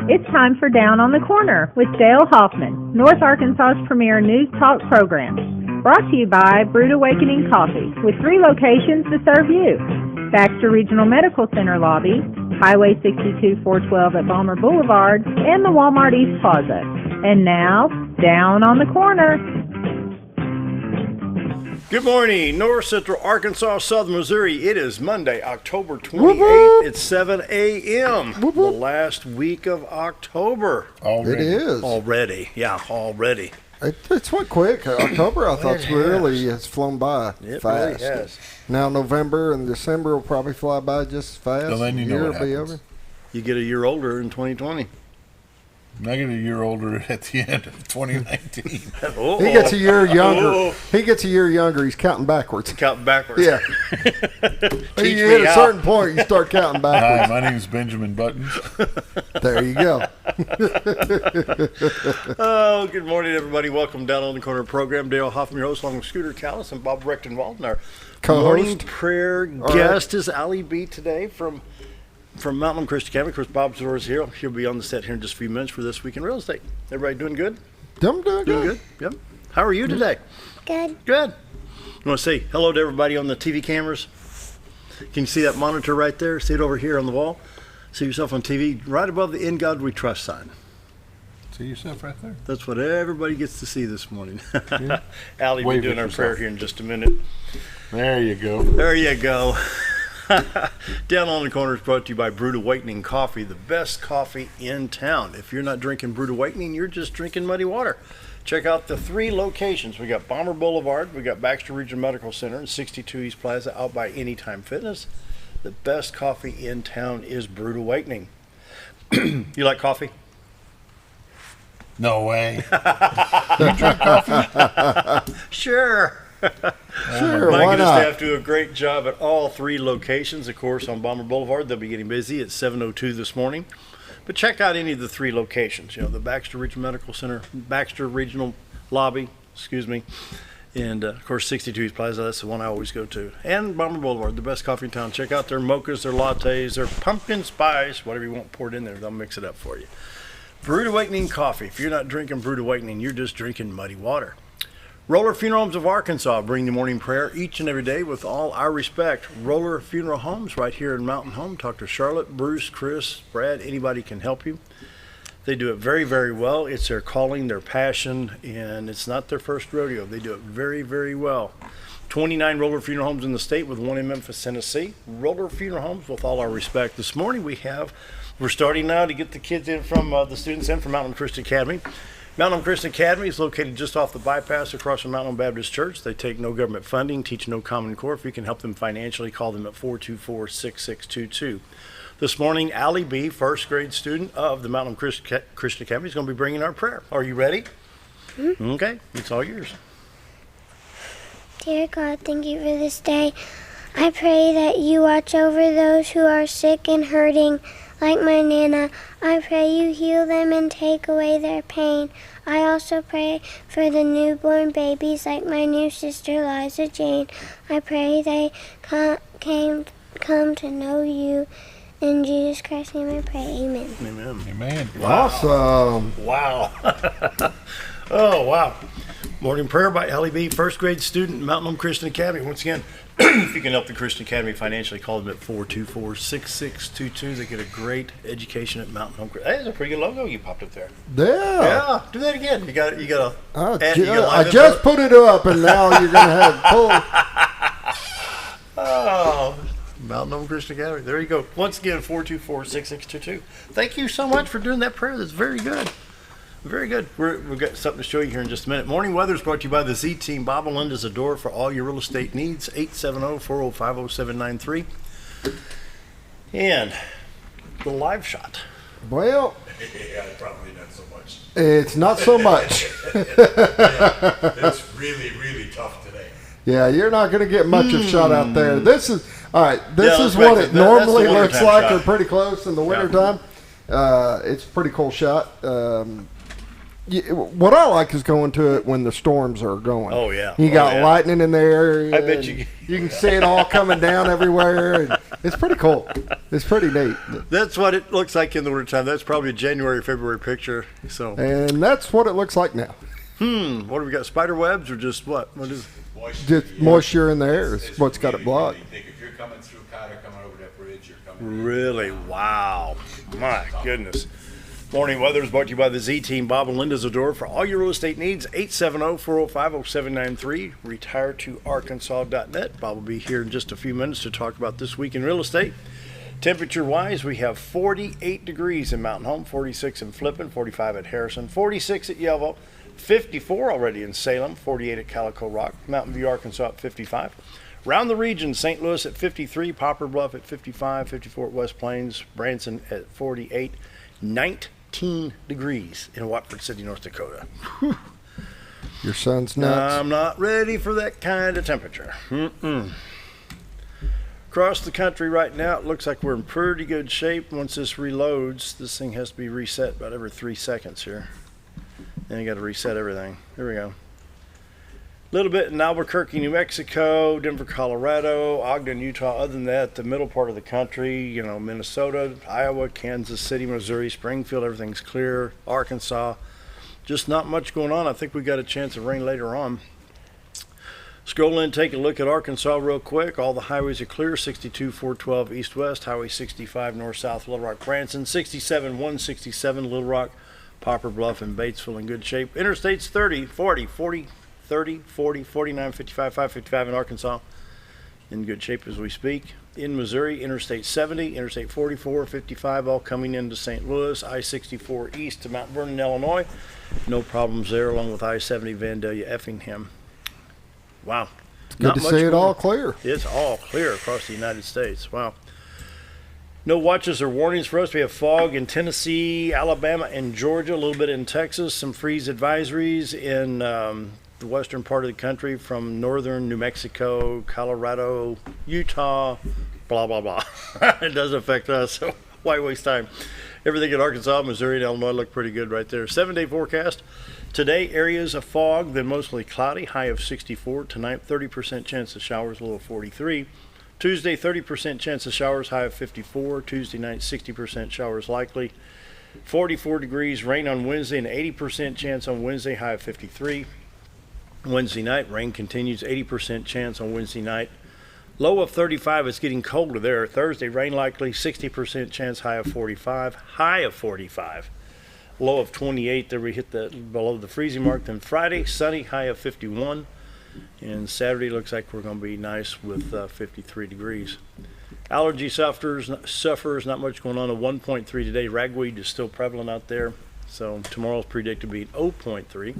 It's time for Down on the Corner with Dale Hoffman, North Arkansas's premier news talk program. Brought to you by Brood Awakening Coffee, with 3 locations to serve you. Baxter Regional Medical Center lobby, Highway 62 412 at Balmer Boulevard, and the Walmart East Plaza. And now, Down on the Corner. Good morning, North Central Arkansas, Southern Missouri. It is Monday, October 28th. It's 7 a.m. The last week of October. Already. It is. Already. It's went quick. October, I thought, really has flown by fast. Really has. Now November and December will probably fly by just as fast. So then you know what happens. You get a year older in 2020. I get a year older at the end of 2019. He gets a year younger. He gets a year younger. He's counting backwards. Yeah. You hit a certain point, you start counting backwards. Hi, my name is Benjamin Buttons. There you go. Oh, good morning, everybody. Welcome down on the corner program. Dale Hoffman, your host, along with Scooter Callis and Bob Rechtenwald. Our morning prayer guest is Allie B today from Mountain Christian Academy. Of course, Bob Zdora is here. He'll be on the set here in just a few minutes for This Week in Real Estate. Everybody doing good? I'm doing good. Yep. How are you today? Good. Good. You want to say hello to everybody on the TV cameras? Can you see that monitor right there? See it over here on the wall? See yourself on TV right above the In God We Trust sign. See yourself right there. That's what everybody gets to see this morning. Yeah. Allie will be doing our prayer here in just a minute. There you go. There you go. Down on the Corner is brought to you by Brood Awakening Coffee, the best coffee in town. If you're not drinking Brood Awakening, you're just drinking muddy water. Check out the 3 locations. We got Balmer Boulevard, we got Baxter Regional Medical Center, and 62 East Plaza out by Anytime Fitness. The best coffee in town is Brood Awakening. You like coffee? No way. You drink coffee? Sure. Sure, Mike why and his not? staff do a great job at all 3 locations. Of course, on Balmer Boulevard, they'll be getting busy at 7:02 this morning. But check out any of the 3 locations. You know, the Baxter Regional Medical Center, Baxter Regional Lobby, and of course 62 East Plaza. That's the one I always go to. And Balmer Boulevard, the best coffee in town. Check out their mochas, their lattes, their pumpkin spice, whatever you want poured in there. They'll mix it up for you. Brood Awakening Coffee. If you're not drinking Brood Awakening, you're just drinking muddy water. Roller Funeral Homes of Arkansas bring the morning prayer each and every day with all our respect. Roller Funeral Homes right here in Mountain Home. Talk to Charlotte, Bruce, Chris, Brad. Anybody can help you. They do it very, very well. It's their calling, their passion, and it's not their first rodeo. They do it very, very well. 29 Roller Funeral Homes in the state with 1 in Memphis, Tennessee. Roller Funeral Homes with all our respect. This morning we're starting now to get the kids in from the students in from Mountain Christian Academy. Mountain Christian Academy is located just off the bypass across from Mountain Baptist Church. They take no government funding, teach no Common Core. If you can help them financially, call them at 424-6622. This morning, Allie B., first grade student of the Mountain Christian Academy, is going to be bringing our prayer. Are you ready? Mm-hmm. Okay, it's all yours. Dear God, thank you for this day. I pray that you watch over those who are sick and hurting, like my Nana. I pray you heal them and take away their pain. I also pray for the newborn babies, like my new sister Liza Jane. I pray they come to know you. In Jesus Christ's name I pray, amen. Amen. Wow. Awesome. Wow. Oh, wow. Morning prayer by Allie B., first grade student, Mountain Home Christian Academy. Once again, if you can help the Christian Academy financially, call them at 424-6622. They get a great education at Mountain Home Christian. Hey, that's a pretty good logo you popped up there. Yeah. Do that again. You got to. I just put it up, and now you're going to have pull. Oh, Mountain Home Christian Academy. There you go. Once again, 424-6622. Thank you so much for doing that prayer. That's very good. Very good. We've got something to show you here in just a minute. Morning Weather is brought to you by the Z Team. Bob and Linda Zdora for all your real estate needs. 870-405-0793. And the live shot. Well, Yeah, probably not so much. it's not so much. It's really, really tough today. Yeah, you're not going to get much of shot out there. This is all right. This Yeah, is let's what back it to that. That's normally the looks wintertime like. shot. Or pretty close in the wintertime. It's a pretty cool shot. What I like is going to it when the storms are going. Oh, yeah. You got yeah. lightning in the area. I bet you can see it all coming down everywhere. And it's pretty cool. It's pretty neat. That's what it looks like in the wintertime. That's probably a January, February picture. So. And that's what it looks like now. What have we got? Spider webs or just what? What is? Moisture, just moisture in the air is what's got it blocked. If you're coming through Cotter, coming over that bridge, you're coming. Really? Wow. My goodness. Morning weather is brought to you by the Z Team, Bob and Linda Zdora. For all your real estate needs, 870-405-0793, retiretoarkansas.net. Bob will be here in just a few minutes to talk about this week in real estate. Temperature-wise, we have 48 degrees in Mountain Home, 46 in Flippin, 45 at Harrison, 46 at Yellow, 54 already in Salem, 48 at Calico Rock, Mountain View, Arkansas at 55. Around the region, St. Louis at 53, Poplar Bluff at 55, 54 at West Plains, Branson at 48, 19 degrees in Watford City, North Dakota. Whew. Your son's nuts. I'm not ready for that kind of temperature. Across the country right now, it looks like we're in pretty good shape. Once this reloads, this thing has to be reset about every 3 seconds here. Then you got to reset everything. Here we go. A little bit in Albuquerque, New Mexico, Denver, Colorado, Ogden, Utah. Other than that, the middle part of the country, Minnesota, Iowa, Kansas City, Missouri, Springfield, everything's clear. Arkansas, just not much going on. I think we got a chance of rain later on. Scroll in, take a look at Arkansas real quick. All the highways are clear. 62, 412 east-west, Highway 65 north-south, Little Rock, Branson, 67, 167, Little Rock, Poplar Bluff, and Batesville in good shape. Interstates 30, 40, 40, 30, 40, 49, 55, 555 in Arkansas in good shape as we speak. In Missouri, Interstate 70, Interstate 44, 55, all coming into St. Louis. I-64 east to Mount Vernon, Illinois. No problems there, along with I-70 Vandalia, Effingham. Wow. Good to see it all clear. It's all clear across the United States. Wow. No watches or warnings for us. We have fog in Tennessee, Alabama, and Georgia. A little bit in Texas. Some freeze advisories in the western part of the country from northern New Mexico, Colorado, Utah, blah, blah, blah. It doesn't affect us, so why waste time? Everything in Arkansas, Missouri, and Illinois look pretty good right there. 7-day forecast. Today, areas of fog, then mostly cloudy, high of 64. Tonight, 30% chance of showers, low of 43. Tuesday, 30% chance of showers, high of 54. Tuesday night, 60% showers likely. 44 degrees, rain on Wednesday, and 80% chance on Wednesday, high of 53. Wednesday night, rain continues, 80% chance on Wednesday night. Low of 35, it's getting colder there. Thursday, rain likely, 60% chance, high of 45. High of 45. Low of 28, there we hit below the freezing mark. Then Friday, sunny, high of 51. And Saturday looks like we're going to be nice with 53 degrees. Allergy sufferers, not much going on. A 1.3 today. Ragweed is still prevalent out there. So tomorrow's predicted to be 0.3.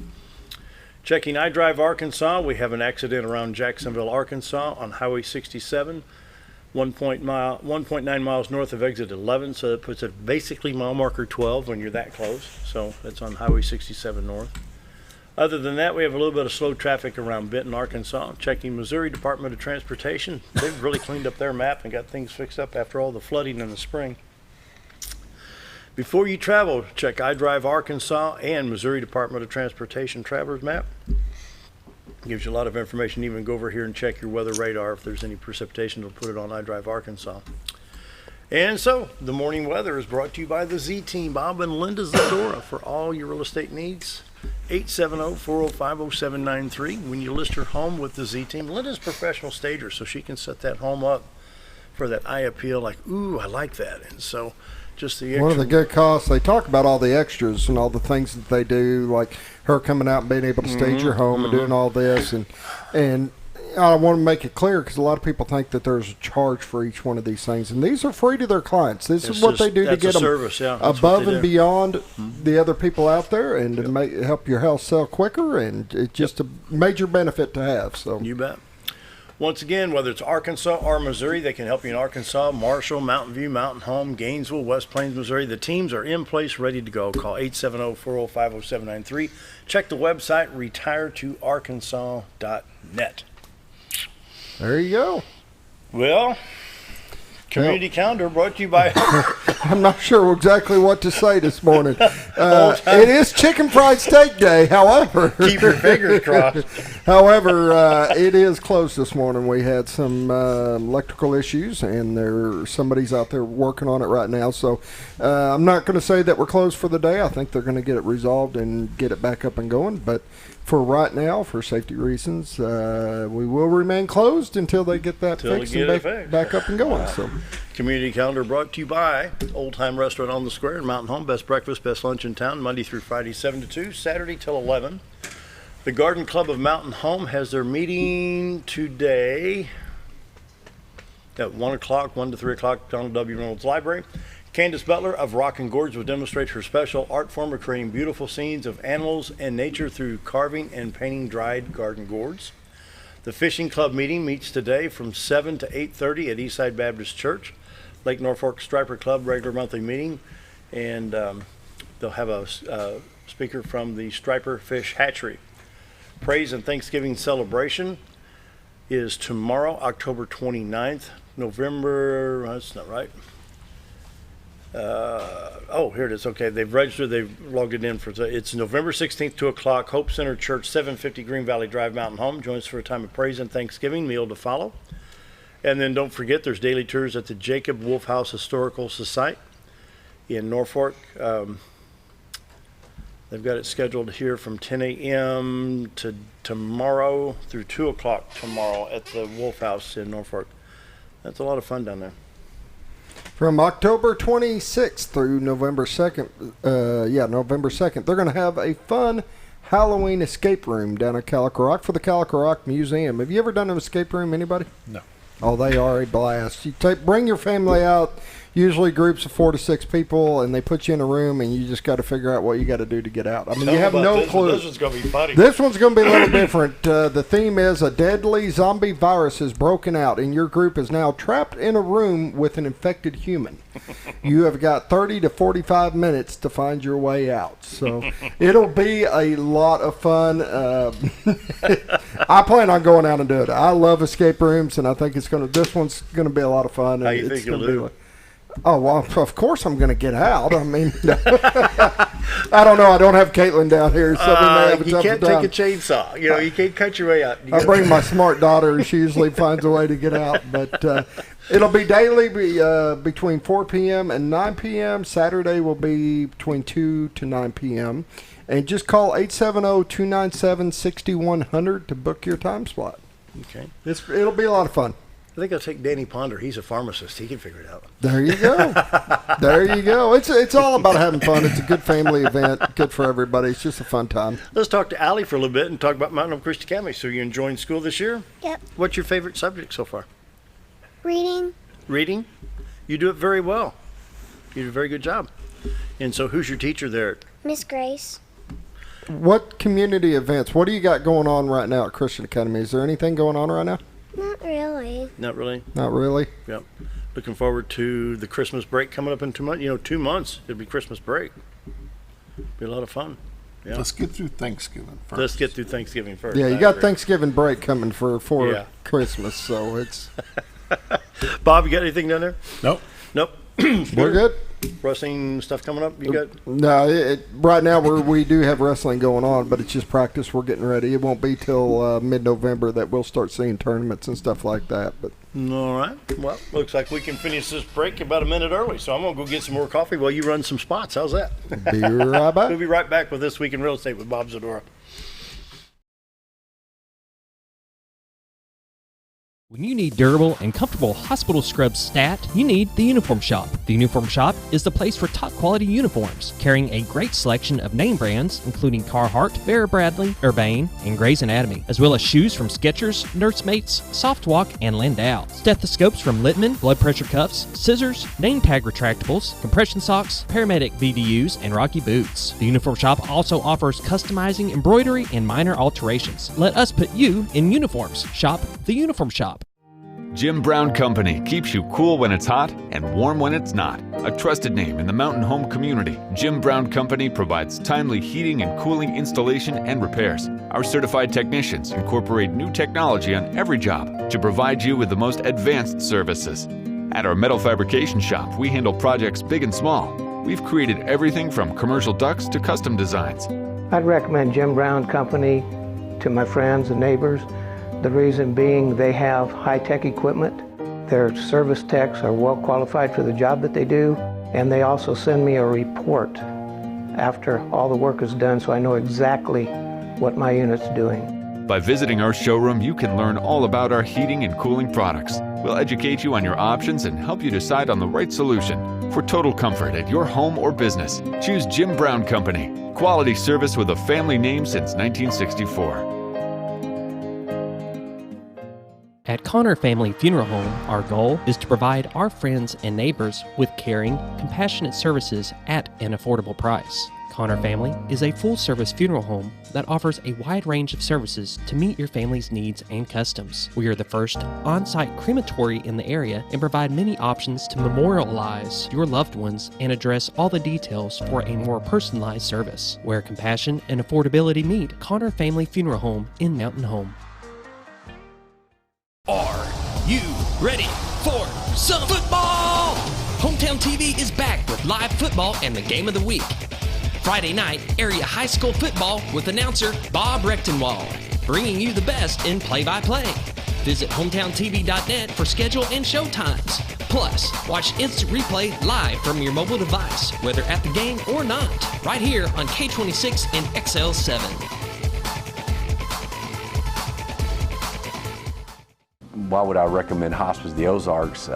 Checking iDrive Arkansas, we have an accident around Jacksonville, Arkansas on Highway 67. 1.9 miles north of exit 11, so that puts it basically mile marker 12 when you're that close. So that's on Highway 67 north. Other than that, we have a little bit of slow traffic around Benton, Arkansas. Checking Missouri Department of Transportation. They've really cleaned up their map and got things fixed up after all the flooding in the spring. Before you travel, check iDrive Arkansas and Missouri Department of Transportation traveler's map. Gives you a lot of information. Even go over here and check your weather radar. If there's any precipitation, it'll put it on iDrive Arkansas. And so, the morning weather is brought to you by the Z Team, Bob and Linda Zdora, for all your real estate needs. 870-405-0793. When you list your home with the Z Team, Linda's a professional stager, so she can set that home up for that eye appeal, like, ooh, I like that. And so, just the extra. One of the good costs, they talk about all the extras and all the things that they do, like her coming out and being able to stage your home and doing all this. And I want to make it clear because a lot of people think that there's a charge for each one of these things. And these are free to their clients. This is what they do to get them service, above and beyond the other people out there and to help your house sell quicker. And it's just a major benefit to have. So you bet. Once again, whether it's Arkansas or Missouri, they can help you in Arkansas, Marshall, Mountain View, Mountain Home, Gainesville, West Plains, Missouri. The teams are in place, ready to go. Call 870-405-0793. Check the website, retiretoarkansas.net. There you go. Well, Community calendar brought to you by I'm not sure exactly what to say this morning. It is Chicken Fried Steak Day, however. Keep your fingers crossed. However, it is closed this morning. We had some electrical issues, and somebody's out there working on it right now. So I'm not going to say that we're closed for the day. I think they're going to get it resolved and get it back up and going. But for right now, for safety reasons, we will remain closed until they get that fixed and back up and going. So. Community calendar brought to you by Old Time Restaurant on the Square in Mountain Home. Best breakfast, best lunch in town, Monday through Friday, 7 to 2, Saturday till 11. The Garden Club of Mountain Home has their meeting today at 1 o'clock, 1 to 3 o'clock, Donald W. Reynolds Library. Candace Butler of Rock and Gorge will demonstrate her special art form of creating beautiful scenes of animals and nature through carving and painting dried garden gourds. The Fishing Club meeting meets today from 7 to 8:30 at Eastside Baptist Church. Lake Norfolk Striper Club regular monthly meeting, and they'll have a speaker from the Striper Fish Hatchery. Praise and Thanksgiving celebration is tomorrow, October 29th. That's not right. Here it is. Okay, they've registered. They've logged it in for. It's November 16th, 2 o'clock. Hope Center Church, 750 Green Valley Drive, Mountain Home. Join us for a time of praise and Thanksgiving. Meal to follow. And then don't forget, there's daily tours at the Jacob Wolf House Historical Society in Norfolk. They've got it scheduled here from 10 a.m. to tomorrow through 2 o'clock tomorrow at the Wolf House in Norfolk. That's a lot of fun down there. From October 26th through November 2nd, November 2nd, they're going to have a fun Halloween escape room down at Calico Rock for the Calico Rock Museum. Have you ever done an escape room, anybody? No. Oh, they are a blast. You bring your family out, usually groups of 4 to 6 people, and they put you in a room, and you just got to figure out what you got to do to get out. I mean, you have no clue. This one's going to be funny. This one's going to be a little different. The theme is a deadly zombie virus has broken out, and your group is now trapped in a room with an infected human. You have got 30 to 45 minutes to find your way out. So it'll be a lot of fun. I plan on going out and doing it. I love escape rooms, and I think this one's going to be a lot of fun. How you think you'll do? Oh, well, of course I'm going to get out. I mean, I don't know. I don't have Caitlin down here, so we may have a you can't time. take a chainsaw. You can't cut your way out. I bring my smart daughter, and she usually finds a way to get out. But it'll be daily between 4 p.m. and 9 p.m. Saturday will be between 2 to 9 p.m. And just call 870-297-6100 to book your time slot. Okay. It'll be a lot of fun. I think I'll take Danny Ponder. He's a pharmacist. He can figure it out. There you go. There you go. It's all about having fun. It's a good family event. Good for everybody. It's just a fun time. Let's talk to Allie for a little bit and talk about Mountain Home Christian Academy. So you're enjoying school this year? Yep. What's your favorite subject so far? Reading. Reading? You do it very well. You do a very good job. And so who's your teacher there? Miss Grace. What community events? What do you got going on right now at Christian Academy? Is there anything going on right now? Not really. Not really? Not really. Yep. Looking forward to the Christmas break coming up in 2 months. 2 months, it'll be Christmas break. Be a lot of fun. Yeah. Let's get through Thanksgiving first. Let's get through Thanksgiving first. Yeah, you I got agree. Thanksgiving break coming for Yeah. Christmas, so it's Bob, you got anything down there? Nope. Nope. we're good. Wrestling stuff coming up? You got? No, right now we do have wrestling going on, but it's just practice. We're getting ready. It won't be till mid-November that we'll start seeing tournaments and stuff like that. But All right. Well, looks like we can finish this break about a minute early, so I'm going to go get some more coffee while you run some spots. How's that? be right back. We'll be right back with This Week in Real Estate with Bob Zdora. When you need durable and comfortable hospital scrub stat, you need the Uniform Shop. The Uniform Shop is the place for top quality uniforms, carrying a great selection of name brands, including Carhartt, Vera Bradley, Urbane, and Grey's Anatomy, as well as shoes from Skechers, Nursemates, Softwalk, and Landau, stethoscopes from Littman, blood pressure cuffs, scissors, name tag retractables, compression socks, paramedic VDUs, and Rocky boots. The Uniform Shop also offers customizing, embroidery, and minor alterations. Let us put you in uniforms. Shop the Uniform Shop. Jim Brown Company keeps you cool when it's hot and warm when it's not. A trusted name in the mountain home community, Jim Brown Company provides timely heating and cooling installation and repairs. Our certified technicians incorporate new technology on every job to provide you with the most advanced services. At our metal fabrication shop, we handle projects big and small. We've created everything from commercial ducts to custom designs. I'd recommend Jim Brown Company to my friends and neighbors. The reason being they have high-tech equipment. Their service techs are well qualified for the job that they do, and they also send me a report after all the work is done so I know exactly what my unit's doing. By visiting our showroom, you can learn all about our heating and cooling products. We'll educate you on your options and help you decide on the right solution. For total comfort at your home or business, choose Jim Brown Company. Quality service with a family name since 1964. At Connor Family Funeral Home, our goal is to provide our friends and neighbors with caring, compassionate services at an affordable price. Connor Family is a full-service funeral home that offers a wide range of services to meet your family's needs and customs. We are the first on-site crematory in the area and provide many options to memorialize your loved ones and address all the details for a more personalized service. Where compassion and affordability meet, Connor Family Funeral Home in Mountain Home. Are you ready for some football? Hometown TV is back with live football and the game of the week. Friday night, area high school football with announcer Bob Rechtenwald, bringing you the best in play-by-play. Visit hometowntv.net for schedule and show times. Plus, watch instant replay live from your mobile device, whether at the game or not, right here on K26 and XL7. Why would I recommend Hospice the Ozarks?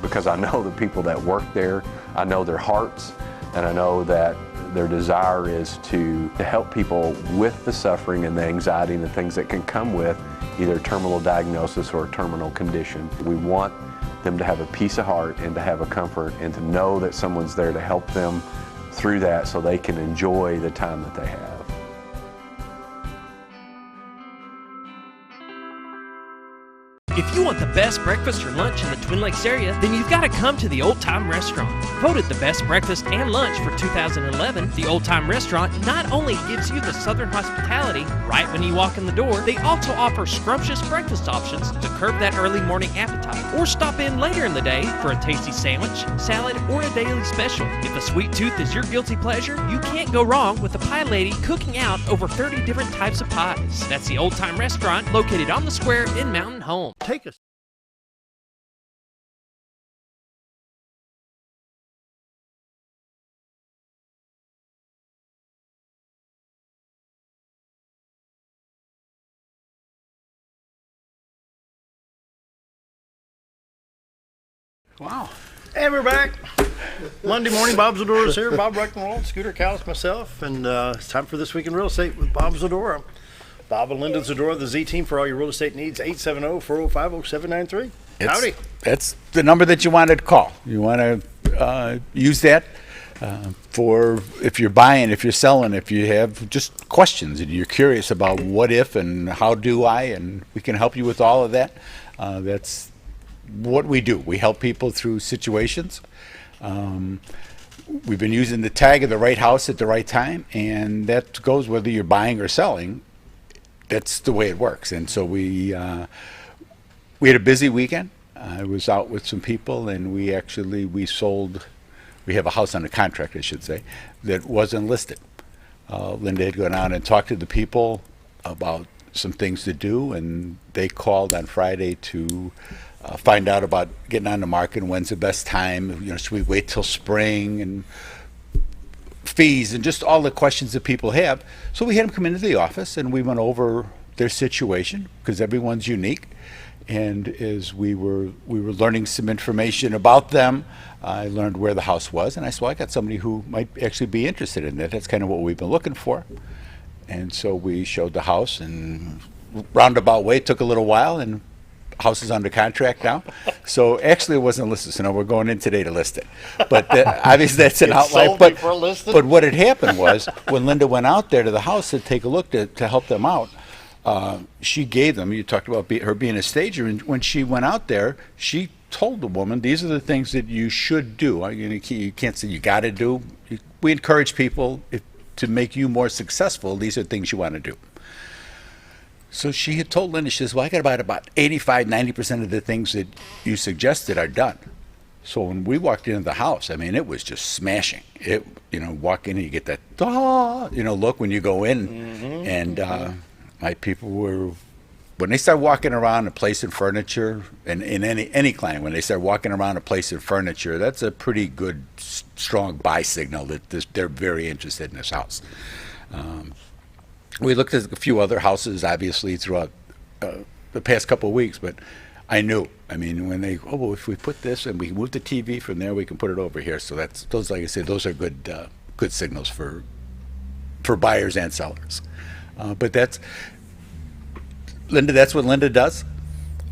Because I know the people that work there, I know their hearts, and I know that their desire is to help people with the suffering and the anxiety and the things that can come with either a terminal diagnosis or a terminal condition. We want them to have a peace of heart and to have a comfort and to know that someone's there to help them through that so they can enjoy the time that they have. If you want the best breakfast or lunch in the Twin Lakes area, then you've got to come to the Old Time Restaurant. Voted the best breakfast and lunch for 2011, the Old Time Restaurant not only gives you the Southern hospitality right when you walk in the door, they also offer scrumptious breakfast options to curb that early morning appetite. Or stop in later in the day for a tasty sandwich, salad, or a daily special. If a sweet tooth is your guilty pleasure, you can't go wrong with the Pie Lady cooking out over 30 different types of pies. That's the Old Time Restaurant located on the square in Mountain Home. Take us. Wow. And we're back. Monday morning, Bob Zedora's here. Bob Rechtenwald, Scooter Callis, myself, and it's time for This Week in Real Estate with Bob Zedora. Bob and Linda Zdora, the Z Team, for all your real estate needs, 870-405-0793. Howdy. That's the number that you wanted to call. You want to use that for if you're buying, if you're selling, if you have just questions and you're curious about what if and how do I, and we can help you with all of that. That's what we do. We help people through situations. We've been using the tag of the right house at the right time, and that goes whether you're buying or selling. That's the way it works. And so we had a busy weekend. I was out with some people, and we sold. We have a house under contract, I should say, that wasn't listed. Linda had gone out and talked to the people about some things to do, and they called on Friday to find out about getting on the market and when's the best time. You know, should we wait till spring, and fees, and just all the questions that people have. So we had them come into the office, and we went over their situation because everyone's unique. And as we were learning some information about them, I learned where the house was, and I said, well, I got somebody who might actually be interested in that. That's kind of what we've been looking for. And so we showed the house, and roundabout way, it took a little while, and house is under contract now. So actually it wasn't listed, so now we're going in today to list it. But obviously that's an outlier. But what had happened was when Linda went out there to the house to take a look to help them out, she gave them, you talked about her being a stager, and when she went out there, she told the woman, these are the things that you should do. You can't say you got to do. We encourage people to make you more successful. These are things you want to do. So she had told Linda, she says, well, I got about 85, 90% of the things that you suggested are done. So when we walked into the house, I mean, it was just smashing. It, walk in and you get that, look when you go in. And my people were, when they start walking around and placing furniture, and in any client, when they start walking around and placing furniture, that's a pretty good, strong buy signal that they're very interested in this house. We looked at a few other houses, obviously, throughout the past couple of weeks, but I knew. I mean, when if we put this and we move the TV from there, we can put it over here. So those, like I said, those are good signals for buyers and sellers. But that's what Linda does,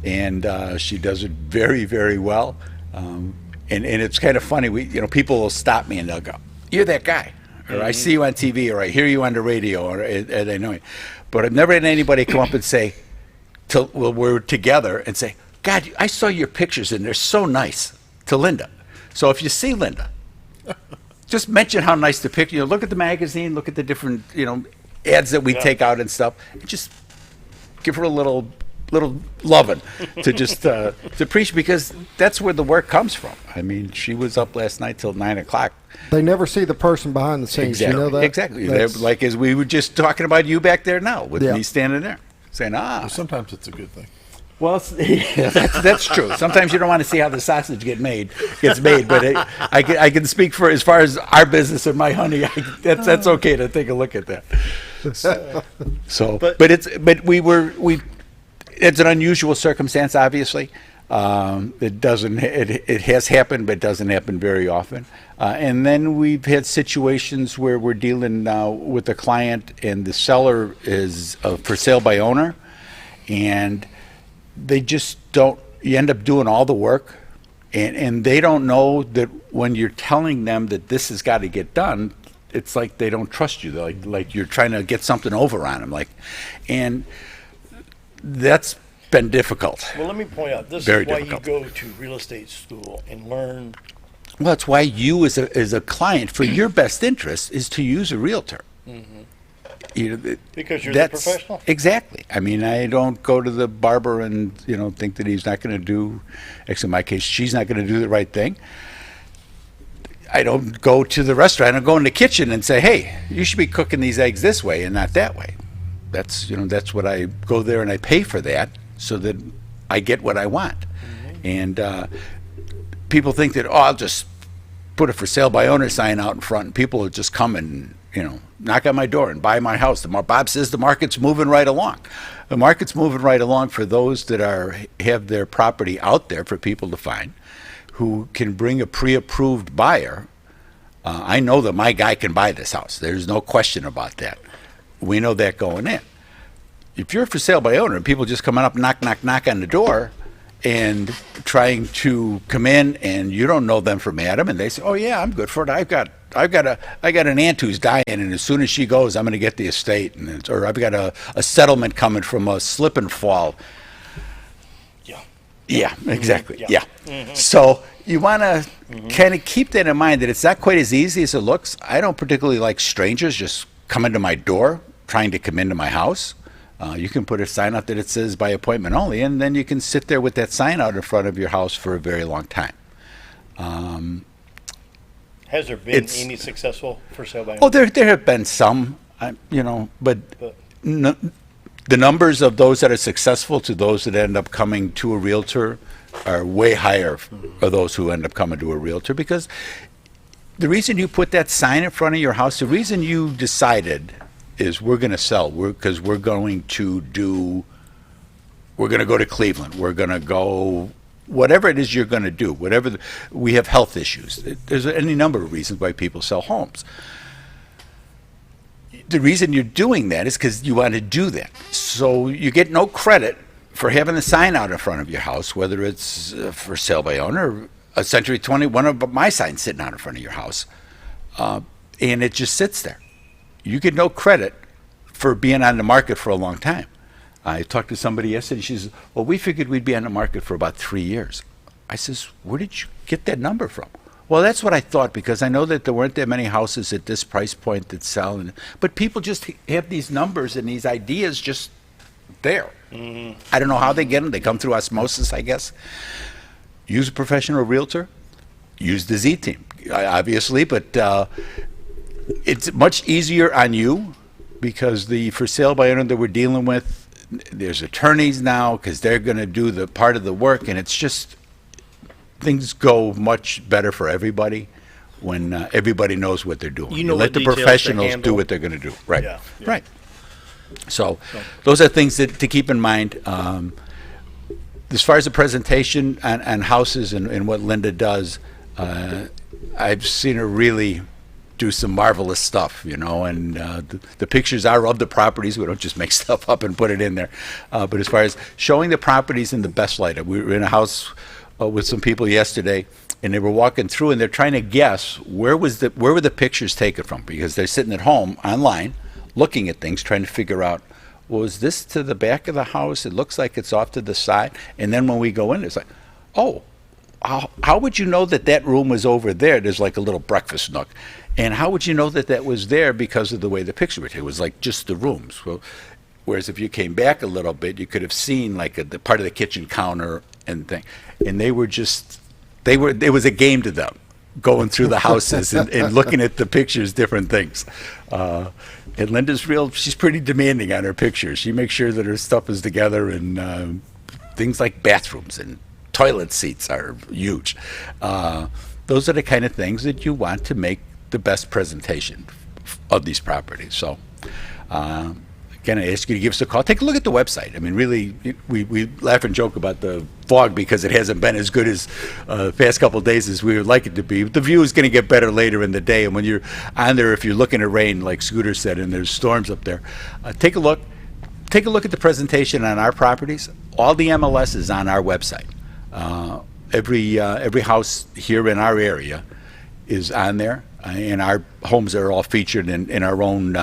and she does it very, very well. And it's kind of funny. People will stop me and they'll go, "You're that guy," or "I see you on TV," or "I hear you on the radio," or and I know you. But I've never had anybody come up and say, we're together, and say, "God, I saw your pictures and they're so nice," to Linda. So if you see Linda, just mention how nice the picture. Look at the magazine, look at the different ads that we take out and stuff. And just give her a little loving to just to appreciate, because that's where the work comes from. I mean, she was up last night till 9 o'clock. They never see the person behind the scenes. Exactly. You know that? Exactly. They're, like as we were just talking about you back there now with me standing there saying, Well, sometimes it's a good thing. Well, that's true. Sometimes you don't want to see how the sausage gets made, but I can speak for as far as our business and my honey. That's okay to take a look at that. It's an unusual circumstance, obviously. It has happened, but it doesn't happen very often. And then we've had situations where we're dealing now with a client, and the seller is for sale by owner, and they just don't. You end up doing all the work, and they don't know that when you're telling them that this has got to get done, it's like they don't trust you. They're like you're trying to get something over on them, and that's been difficult. Well, let me point out, this Very is why difficult. you go to real estate school and learn. Well, that's why you, as a client, for your best interest, is to use a realtor. Because you're the professional. Exactly. I mean, I don't go to the barber and think that he's not going to do. Actually, in my case, she's not going to do the right thing. I don't go to the restaurant. I don't go in the kitchen and say, "Hey, you should be cooking these eggs this way and not that way." That's what I go there and I pay for that so that I get what I want. And people think that I'll just put a for sale by owner sign out in front and people will just come and knock on my door and buy my house. Bob says the market's moving right along. The market's moving right along for those that have their property out there for people to find, who can bring a pre-approved buyer. I know that my guy can buy this house. There's no question about that. We know that going in. If you're for sale by owner and people just coming up, knock on the door and trying to come in, and you don't know them from Adam, and they say, "Oh yeah, I'm good for it. I got an aunt who's dying, and as soon as she goes, I'm going to get the estate, or I've got a settlement coming from a slip and fall." Yeah, exactly. Yeah. So you want to kind of keep that in mind, that it's not quite as easy as it looks. I don't particularly like strangers just coming to my door trying to come into my house. You can put a sign out that it says by appointment only, and then you can sit there with that sign out in front of your house for a very long time. Has there been any successful for sale by owner? Oh, there have been some, but the numbers of those that are successful to those that end up coming to a realtor are way higher for those who end up coming to a realtor, because the reason you put that sign in front of your house, the reason you decided is we're going to sell, because we're going to go to Cleveland, we're going to go, whatever it is you're going to do, we have health issues. There's any number of reasons why people sell homes. The reason you're doing that is because you want to do that. So you get no credit for having a sign out in front of your house, whether it's for sale by owner, or a Century 20, one of my signs sitting out in front of your house, and it just sits there. You get no credit for being on the market for a long time. I talked to somebody yesterday. She says, "Well, we figured we'd be on the market for about 3 years." I says, "Where did you get that number from?" "Well, that's what I thought, because I know that there weren't that many houses at this price point that sell." But people just have these numbers and these ideas just there. I don't know how they get them. They come through osmosis, I guess. Use a professional realtor. use the Z team, obviously, but it's much easier on you because the for sale by owner that we're dealing with, there's attorneys now because they're going to do the part of the work, and it's just things go much better for everybody when everybody knows what they're doing. You know let what the details to professionals handle. do what they're going to do. Right. Yeah, yeah. Right. So those are things that to keep in mind. As far as the presentation on houses and what Linda does, I've seen her really do some marvelous stuff, and the pictures are of the properties. We don't just make stuff up and put it in there. But as far as showing the properties in the best light, we were in a house with some people yesterday, and they were walking through, and they're trying to guess where were the pictures taken from, because they're sitting at home online looking at things, trying to figure out, was this to the back of the house? It looks like it's off to the side. And then when we go in, it's like, oh, how would you know that room was over there? There's like a little breakfast nook. And how would you know that was there because of the way the picture was? It was like just the rooms. Well, whereas if you came back a little bit, you could have seen like the part of the kitchen counter and thing. And it was a game to them, going through the houses and looking at the pictures, different things. And Linda's she's pretty demanding on her pictures. She makes sure that her stuff is together, and things like bathrooms and toilet seats are huge. Those are the kind of things that you want to make the best presentation of these properties. So, again, I ask you to give us a call. Take a look at the website. I mean, really, we laugh and joke about the fog because it hasn't been as good as the past couple of days as we would like it to be. The view is going to get better later in the day, and when you're on there, if you're looking at rain, like Scooter said, and there's storms up there, take a look. Take a look at the presentation on our properties. All the MLS is on our website. Every house here in our area is on there, and our homes are all featured in our own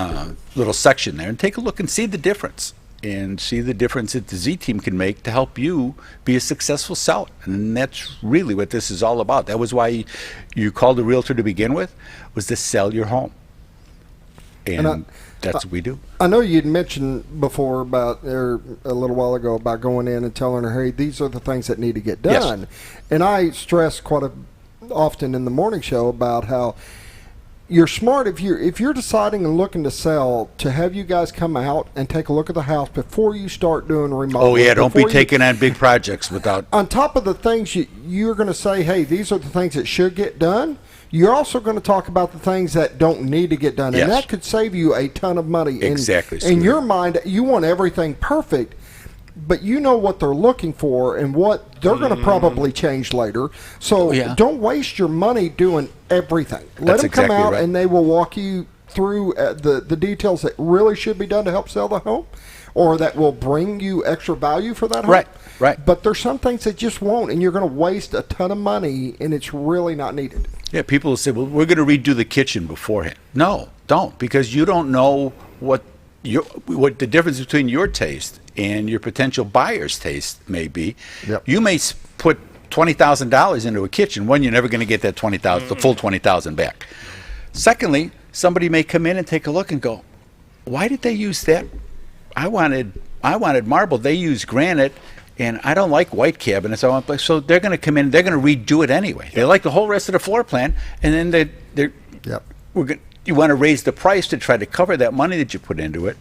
little section there. And take a look and see the difference, and see the difference that the Z team can make to help you be a successful seller. And that's really what this is all about. That was why you called a realtor to begin with, was to sell your home. And that's what we do. I know you'd mentioned before or a little while ago about going in and telling her, hey, these are the things that need to get done. Yes. And I stress quite often in the morning show about how you're smart if you're deciding and looking to sell, to have you guys come out and take a look at the house before you start doing remodeling. Oh yeah, don't be taking on big projects without. On top of the things you're going to say, hey, these are the things that should get done. You're also going to talk about the things that don't need to get done, yes. And that could save you a ton of money. Exactly. In your mind, you want everything perfect, but you know what they're looking for and what they're going to probably change later. So don't waste your money doing everything. Let them come out and they will walk you through the details that really should be done to help sell the home, or that will bring you extra value for that home. Right. But there's some things that just won't, and you're going to waste a ton of money, and it's really not needed. Yeah, people will say, well, we're going to redo the kitchen beforehand. No, don't, because you don't know what the difference between your taste and your potential buyer's taste may be. Yep. You may put $20,000 into a kitchen. One, you're never going to get that $20,000, the full $20,000 back. Secondly, somebody may come in and take a look and go, why did they use that? I wanted marble. They used granite. And I don't like white cabinets. So they're going to come in. They're going to redo it anyway. They like the whole rest of the floor plan, and then you want to raise the price to try to cover that money that you put into it.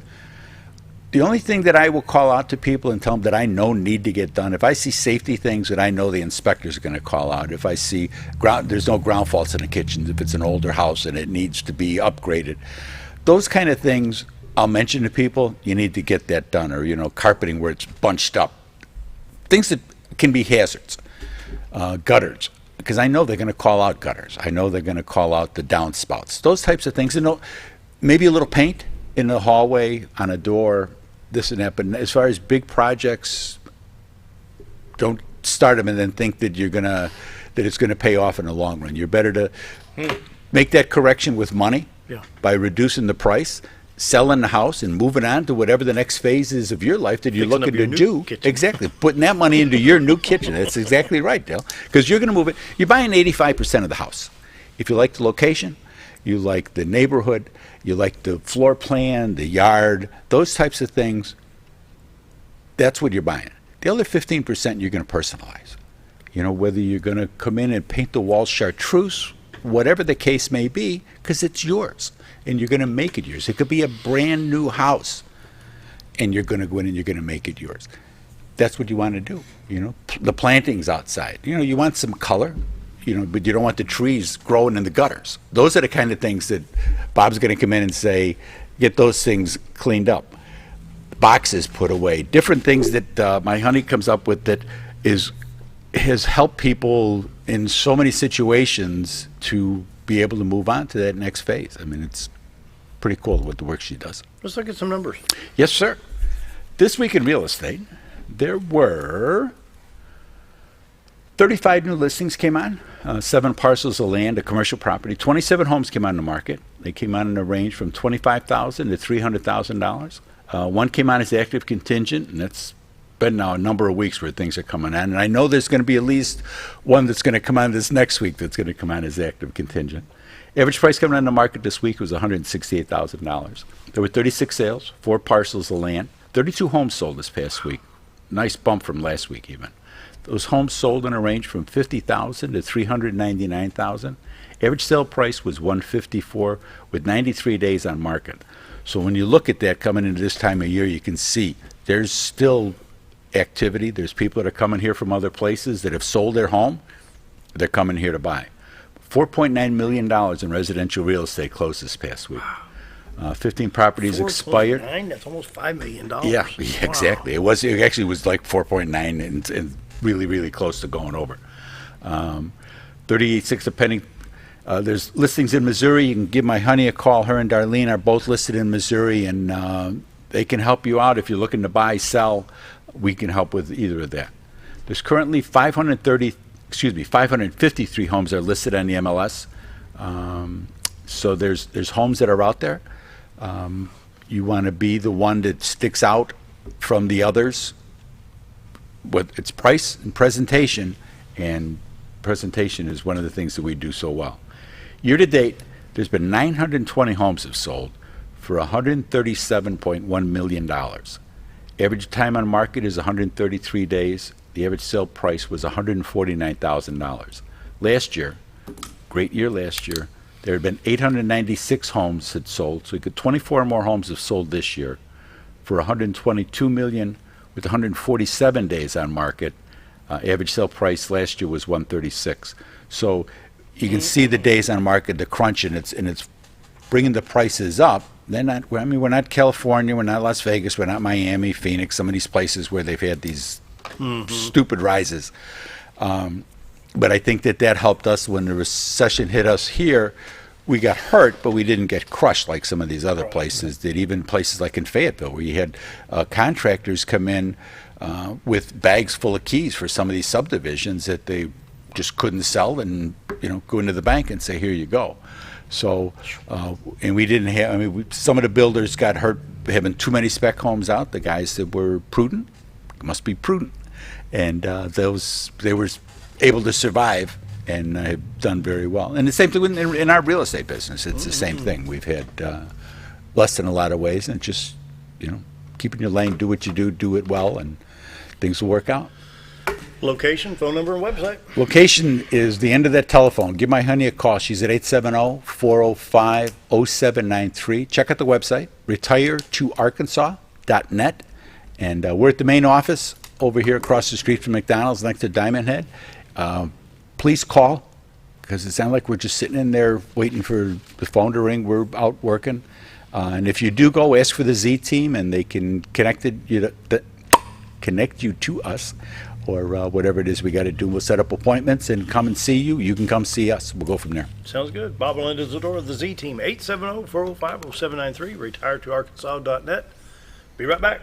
The only thing that I will call out to people and tell them that I know need to get done, if I see safety things that I know the inspectors are going to call out, if I see there's no ground faults in the kitchen, if it's an older house and it needs to be upgraded, those kind of things I'll mention to people. You need to get that done, or carpeting where it's bunched up. Things that can be hazards, gutters, because I know they're going to call out gutters. I know they're going to call out the downspouts. Those types of things. Maybe a little paint in the hallway, on a door, this and that. But as far as big projects, don't start them and then think that it's going to pay off in the long run. You're better to make that correction with money by reducing the price, selling the house, and moving on to whatever the next phase is of your life that you're looking to do. Kitchen. Exactly. Putting that money into your new kitchen. That's exactly right, Dale. Because you're going to move it. You're buying 85% of the house. If you like the location, you like the neighborhood, you like the floor plan, the yard, those types of things, that's what you're buying. The other 15% you're going to personalize. whether you're going to come in and paint the walls chartreuse, whatever the case may be, because it's yours and you're going to make it yours. It could be a brand new house and you're going to go in and you're going to make it yours. That's what you want to do. The plantings outside, you want some color, but you don't want the trees growing in the gutters. Those are the kind of things that Bob's going to come in and say, get those things cleaned up. Boxes put away, different things that my honey comes up with that has helped people in so many situations to be able to move on to that next phase. I mean, it's pretty cool what the work she does. Let's look at some numbers. Yes, sir. This week in real estate, there were 35 new listings came on, 7 parcels of land, a commercial property. 27 homes came on the market. They came on in a range from $25,000 to $300,000. One came on as active contingent, and that's been now a number of weeks where things are coming on. And I know there's going to be at least one that's going to come on this next week that's going to come on as active contingent. Average price coming on the market this week was $168,000. There were 36 sales, 4 parcels of land, 32 homes sold this past week. Nice bump from last week even. Those homes sold in a range from $50,000 to $399,000. Average sale price was $154,000 with 93 days on market. So when you look at that coming into this time of year, you can see there's still activity. There's people that are coming here from other places that have sold their home. They're coming here to buy. $4.9 million in residential real estate closed this past week. 15 properties expired. That's almost $5 million. Yeah, exactly. Wow. It actually was like 4.9 and really, really close to going over. 38.6 depending. There's listings in Missouri. You can give my honey a call. Her and Darlene are both listed in Missouri, and they can help you out if you're looking to buy, sell. We can help with either of that. There's currently 553 homes that are listed on the MLS. So there's homes that are out there. You want to be the one that sticks out from the others with its price and presentation is one of the things that we do so well. Year to date, there's been 920 homes have sold for $137.1 million. Average time on market is 133 days. The average sale price was $149,000. Last year, great year last year, there had been 896 homes had sold, so you could 24 more homes have sold this year for $122 million with 147 days on market. Average sale price last year was $136. So you can see the days on market, the crunch, and it's bringing the prices up. We're not California, we're not Las Vegas, we're not Miami, Phoenix, some of these places where they've had these stupid rises. But I think that helped us when the recession hit us here. We got hurt, but we didn't get crushed like some of these other places did, even places like in Fayetteville, where you had contractors come in with bags full of keys for some of these subdivisions that they just couldn't sell and, go into the bank and say, here you go. So, and we didn't have, some of the builders got hurt having too many spec homes out. The guys that were prudent must be prudent. And they were able to survive and have done very well. And the same thing in our real estate business. It's the same thing. We've had blessed in a lot of ways, and just, keep in your lane, do what you do it well, and things will work out. Location, phone number, and website. Location is the end of that telephone. Give my honey a call. She's at 870-405-0793. Check out the website, retiretoarkansas.net. And we're at the main office over here across the street from McDonald's next to Diamond Head. Please call, because it sounds like we're just sitting in there waiting for the phone to ring. We're out working. And if you do go, ask for the Z team, and they can connect you to us, or whatever it is we got to do. We'll set up appointments and come and see you. You can come see us. We'll go from there. Sounds good. Bob and Linda Zdora, the Z team, 870-405-0793, retiretoarkansas.net. Be right back.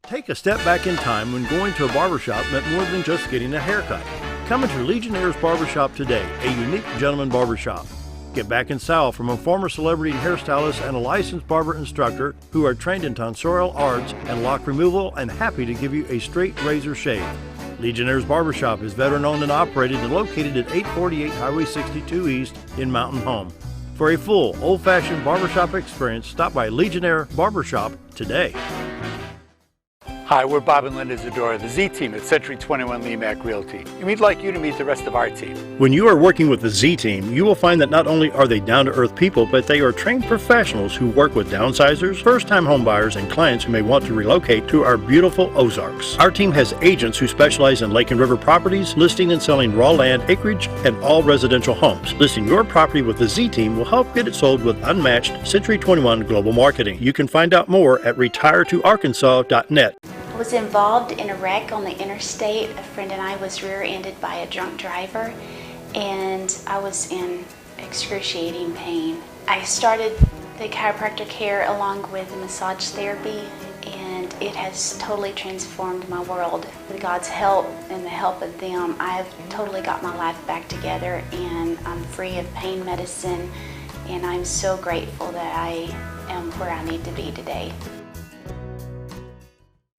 Take a step back in time when going to a barbershop meant more than just getting a haircut. Come into Legionnaire's Barbershop today, a unique gentleman barbershop. Get back in style from a former celebrity hairstylist and a licensed barber instructor who are trained in tonsorial arts and lock removal and happy to give you a straight razor shave. Legionnaire's Barbershop is veteran-owned and operated and located at 848 Highway 62 East in Mountain Home. For a full, old-fashioned barbershop experience, stop by Legionnaire Barbershop today. Hi, we're Bob and Linda Zdora, the Z team at Century 21 LeMac Realty, and we'd like you to meet the rest of our team. When you are working with the Z team, you will find that not only are they down-to-earth people, but they are trained professionals who work with downsizers, first-time homebuyers, and clients who may want to relocate to our beautiful Ozarks. Our team has agents who specialize in lake and river properties, listing and selling raw land, acreage, and all residential homes. Listing your property with the Z team will help get it sold with unmatched Century 21 global marketing. You can find out more at retiretoarkansas.net. I was involved in a wreck on the interstate. A friend and I was rear-ended by a drunk driver, and I was in excruciating pain. I started the chiropractor care along with the massage therapy, and it has totally transformed my world. With God's help and the help of them, I've totally got my life back together, and I'm free of pain medicine, and I'm so grateful that I am where I need to be today.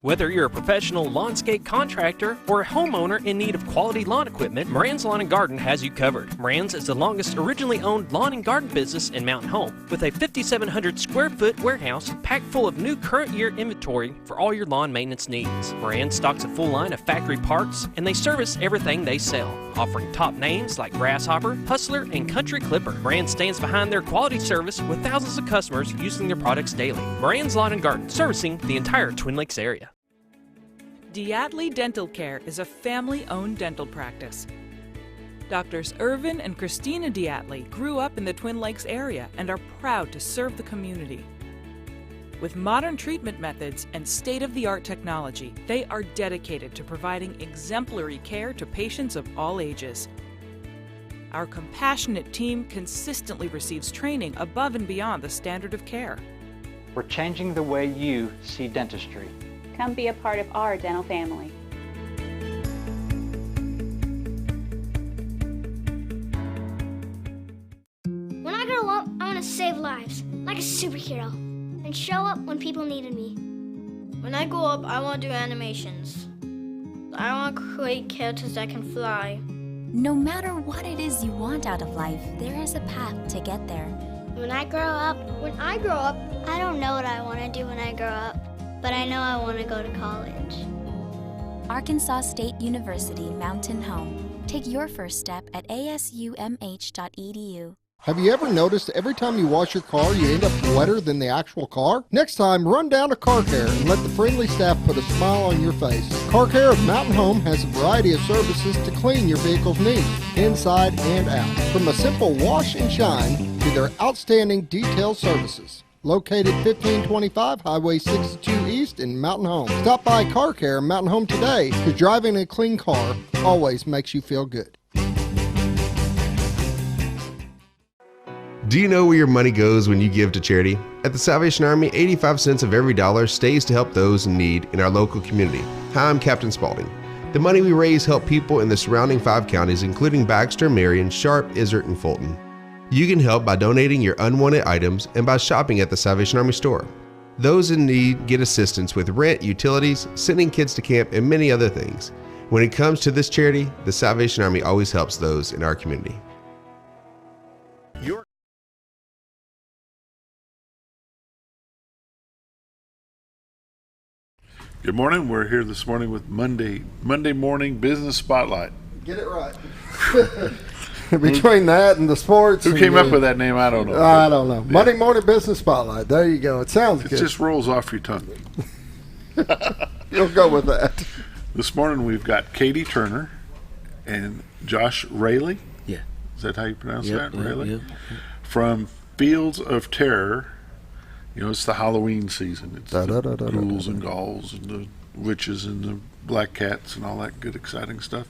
Whether you're a professional lawnscape contractor or a homeowner in need of quality lawn equipment, Moran's Lawn & Garden has you covered. Moran's is the longest originally owned lawn and garden business in Mountain Home, with a 5,700 square foot warehouse packed full of new current year inventory for all your lawn maintenance needs. Moran stocks a full line of factory parts, and they service everything they sell, offering top names like Grasshopper, Hustler, and Country Clipper. Moran stands behind their quality service with thousands of customers using their products daily. Moran's Lawn & Garden, servicing the entire Twin Lakes area. Diatley Dental Care is a family-owned dental practice. Doctors Irvin and Christina Diatley grew up in the Twin Lakes area and are proud to serve the community. With modern treatment methods and state-of-the-art technology, they are dedicated to providing exemplary care to patients of all ages. Our compassionate team consistently receives training above and beyond the standard of care. We're changing the way you see dentistry. Come be a part of our dental family. When I grow up, I want to save lives, like a superhero, and show up when people needed me. When I grow up, I want to do animations. I want to create characters that can fly. No matter what it is you want out of life, there is a path to get there. When I grow up, I don't know what I want to do when I grow up. But I know I want to go to college. Arkansas State University Mountain Home. Take your first step at asumh.edu. Have you ever noticed every time you wash your car, you end up wetter than the actual car? Next time, run down to Car Care and let the friendly staff put a smile on your face. Car Care of Mountain Home has a variety of services to clean your vehicle's needs, inside and out. From a simple wash and shine to their outstanding detailed services. Located 1525 Highway 62 East in Mountain Home. Stop by Car Care Mountain Home today, because driving a clean car always makes you feel good. Do you know where your money goes when you give to charity? At the Salvation Army, 85 cents of every dollar stays to help those in need in our local community. Hi, I'm Captain Spaulding. The money we raise help people in the surrounding 5 counties, including Baxter, Marion, Sharp, Izzard, and Fulton. You can help by donating your unwanted items and by shopping at the Salvation Army store. Those in need get assistance with rent, utilities, sending kids to camp, and many other things. When it comes to this charity, the Salvation Army always helps those in our community. Good morning. We're here this morning with Monday morning business spotlight. Get it right. Between that and the sports. Who came up with that name? I don't know. I don't know. Yeah. Monday morning business spotlight. There you go. It sounds good. It just rolls off your tongue. You'll go with that. This morning we've got Katie Turner and Josh Raley. Yeah. Is that how you pronounce that? Yeah, Raley? yeah. From Fields of Terror. You know, it's the Halloween season. It's the ghouls and ghouls and the witches and the black cats and all that good, exciting stuff.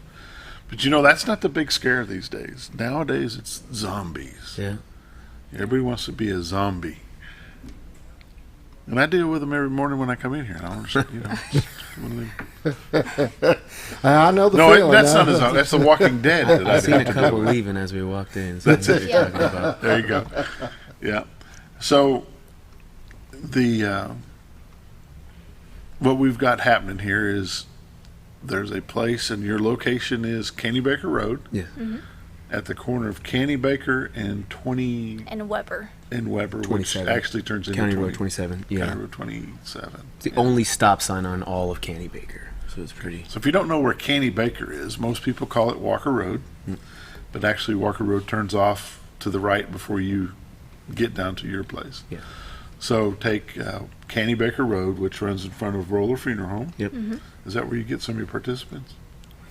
But you know, that's not the big scare these days. Nowadays, it's zombies. Yeah. Everybody wants to be a zombie. And I deal with them every morning when I come in here. I want to, I know the feeling. No, that's not a zombie. That's The Walking Dead. That I've seen a couple leaving as we walked in. So that's it. Talking about. There you go. Yeah. So what we've got happening here is there's a place, and your location is Canny Baker Road. Yeah. Mm-hmm. At the corner of Canny Baker and 20 and Weber. in Weber, 27. which actually turns into County Road 27. Yeah. County Road 27. It's the only stop sign on all of Canny Baker, so it's pretty. So if you don't know where Canny Baker is, most people call it Walker Road, but actually Walker Road turns off to the right before you get down to your place. Yeah. So take Canny Baker Road, which runs in front of Roller Funeral Home. Yep. Is that where you get some of your participants?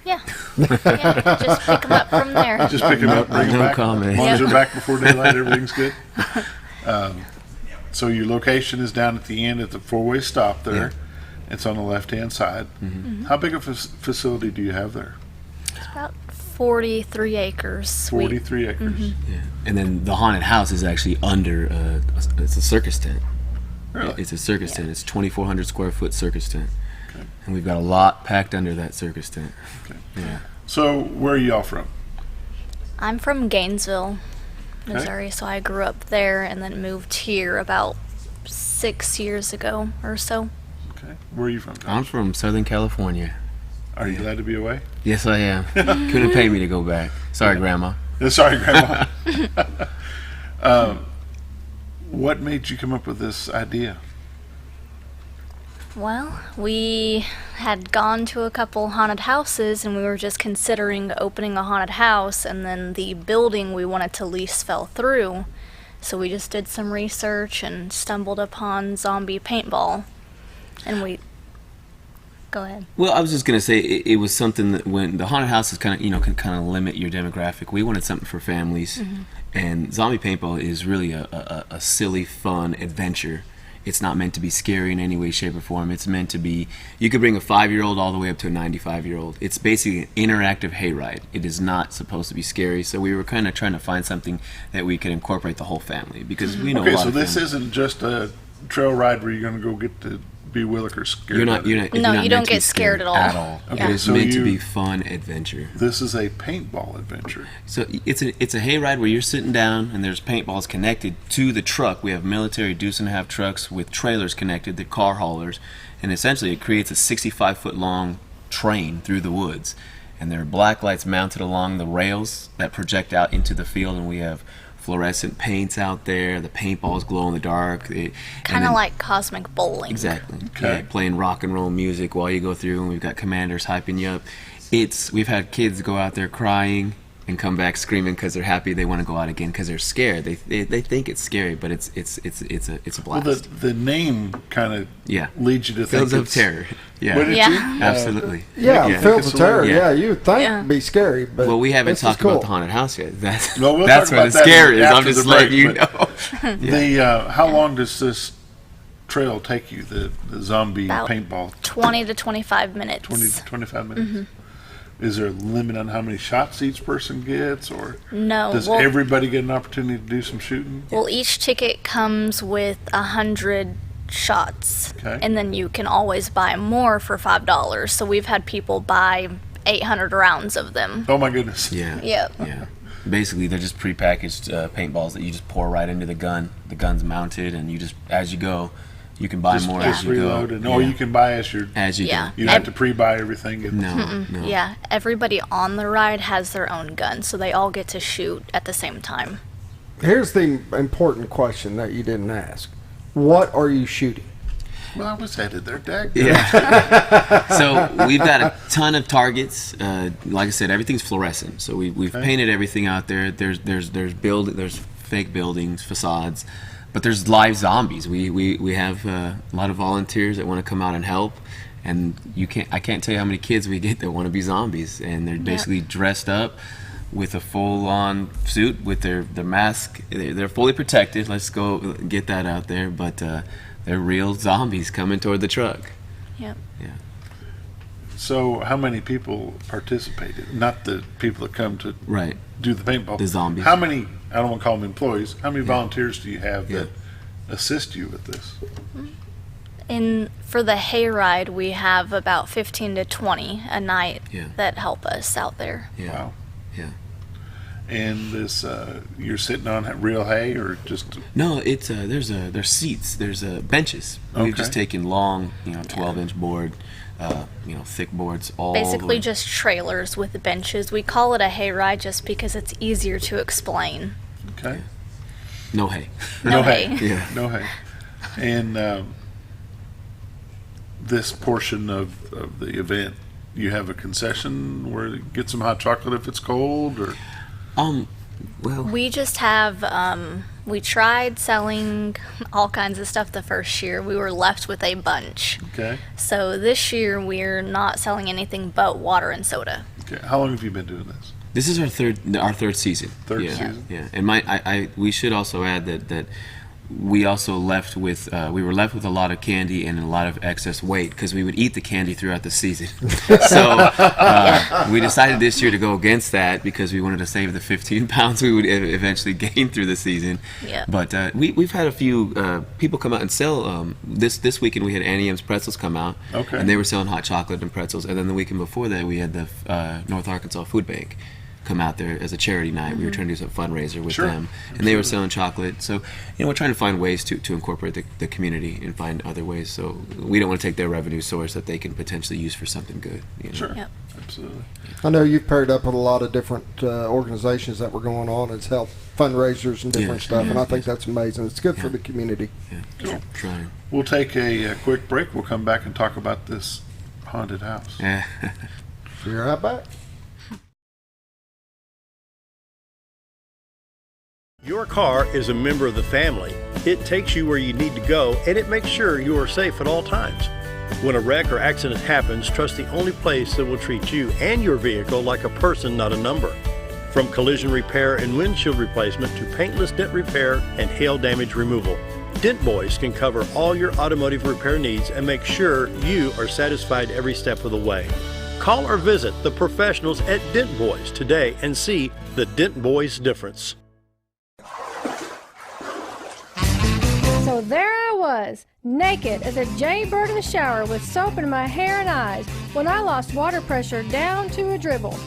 Yeah. Just pick them up from there. Just pick them up, bring them No back. comment. As long as they're back before daylight, everything's good. So your location is down at the end at the four-way stop there. Yeah. It's on the left-hand side. How big a facility do you have there? It's about 43 acres. 43 acres. Yeah. And then the haunted house is actually under. It's a circus tent. Really? It's a circus tent. It's 2,400 square foot circus tent, and we've got a lot packed under that circus tent. Okay. Yeah. So where are y'all from? I'm from Gainesville, Okay. Missouri, so I grew up there and then moved here about 6 years ago or so. Okay. Where are you from? I'm from Southern California. Are you glad to be away? Yes, I am. Couldn't pay me to go back. Sorry, Grandma. Sorry, Grandma. What made you come up with this idea? Well, we had gone to a couple haunted houses and we were just considering opening a haunted house, and then the building we wanted to lease fell through. So we just did some research and stumbled upon zombie paintball. And we... Go ahead. Well, I was just gonna say it was something that when the haunted houses kind of can kind of limit your demographic. We wanted something for families, and zombie paintball is really a silly, fun adventure. It's not meant to be scary in any way, shape, or form. It's meant to be. You could bring a 5-year-old all the way up to a 95-year-old. It's basically an interactive hayride. It is not supposed to be scary. So we were kind of trying to find something that we could incorporate the whole family, because we know. Okay, a lot so of this families. isn't just a trail ride where you're going to go get to be Williker scared. You're not. No, you're not you meant don't to be get scared at all. At all. Okay, It's so meant to you- be fun adventure. This is a paintball adventure. So it's a hayride where you're sitting down and there's paintballs connected to the truck. We have military deuce and a half trucks with trailers connected, the car haulers, and essentially it creates a 65-foot long train through the woods. And there are black lights mounted along the rails that project out into the field, and we have fluorescent paints out there. The paintballs glow in the dark. Kind of like cosmic bowling. Exactly. Okay. Yeah, playing rock and roll music while you go through, and we've got commanders hyping you up. We've had kids go out there crying and come back screaming because they're happy they want to go out again because they're scared. They think it's scary, but it's a blast. Well, the name kind of Yeah. leads you to Fields think of it's Terror. Yeah. Wouldn't Yeah. you? Absolutely. Yeah, Fields of Terror. Yeah, you would think Yeah. it'd be scary, but Well, we haven't this is talked cool. about the haunted house yet. That's No, we'll that's talk where about the that scare is. I'm after just the letting break, you but know. The how long does this trail take you? The zombie About paintball 20 to 25 minutes. 20 to 25 minutes. Is there a limit on how many shots each person gets, or No. does well, everybody get an opportunity to do some shooting? well, each ticket comes with 100 shots. Okay. And then you can always buy more for $5. So we've had people buy 800 rounds of them. Oh my goodness! Yeah. Yep. Yeah. Basically, they're just prepackaged paintballs that you just pour right into the gun. The gun's mounted, and you just, as you go, you can buy Just, more just as you reload, go. and or Yeah. you can buy as you're. As you Yeah. go. You don't have to pre-buy everything. No. Yeah, everybody on the ride has their own gun, so they all get to shoot at the same time. Here's the important question that you didn't ask. What are you shooting? Well, I was headed there, Dag. Yeah. So we've got a ton of targets. Like I said, everything's fluorescent. So we've Okay. painted everything out there. There's fake buildings, facades, but there's live zombies. We have a lot of volunteers that want to come out and help. And I can't tell you how many kids we get that want to be zombies, and they're basically dressed up with a full-on suit with their mask. They're fully protected. Let's go get that out there. But they're real zombies coming toward the truck. Yep. Yeah. So, how many people participated? Not the people that come to Right. do the paintball. The zombies. How many? I don't want to call them employees. How many volunteers do you have that assist you with this? For the hayride, we have about 15 to 20 a night Yeah. that help us out there. Yeah. Wow. Yeah. And this, you're sitting on real hay or just? No, it's there's seats, there's benches. We've just Okay. taken long, 12-inch board, thick boards all the Basically way. just trailers with benches. We call it a hayride just because it's easier to explain. Okay. No hay. No hay. Yeah. No hay. And this portion of the event, you have a concession where you get some hot chocolate if it's cold, or? Well, we just have, we tried selling all kinds of stuff the first year. We were left with a bunch. Okay. So this year we're not selling anything but water and soda. Okay. How long have you been doing this? This is our third season. Third yeah. season. Yeah. And we should also add that we also left with we were left with a lot of candy and a lot of excess weight because we would eat the candy throughout the season. So we decided this year to go against that because we wanted to save the 15 pounds we would eventually gain through the season. Yeah. But we've had a few people come out and sell. This weekend we had Annie M's Pretzels come out, Okay. and they were selling hot chocolate and pretzels. And then the weekend before that we had the North Arkansas Food Bank come out there as a charity night. We were trying to do some fundraiser with Sure. them, and they were selling chocolate. So, we're trying to find ways to incorporate the community and find other ways. So we don't want to take their revenue source that they can potentially use for something good. Sure. Yep. Absolutely. I know you've paired up with a lot of different organizations that were going on as health fundraisers and different stuff, and I think that's amazing. It's good for the community. Cool. Trying. We'll take a quick break. We'll come back and talk about this haunted house. Yeah. Be right back. Your car is a member of the family. It takes you where you need to go, and it makes sure you are safe at all times. When a wreck or accident happens, trust the only place that will treat you and your vehicle like a person, not a number. From collision repair and windshield replacement to paintless dent repair and hail damage removal, Dent Boys can cover all your automotive repair needs and make sure you are satisfied every step of the way. Call or visit the professionals at Dent Boys today and see the Dent Boys difference. So there I was, naked as a jaybird in the shower with soap in my hair and eyes when I lost water pressure down to a dribble.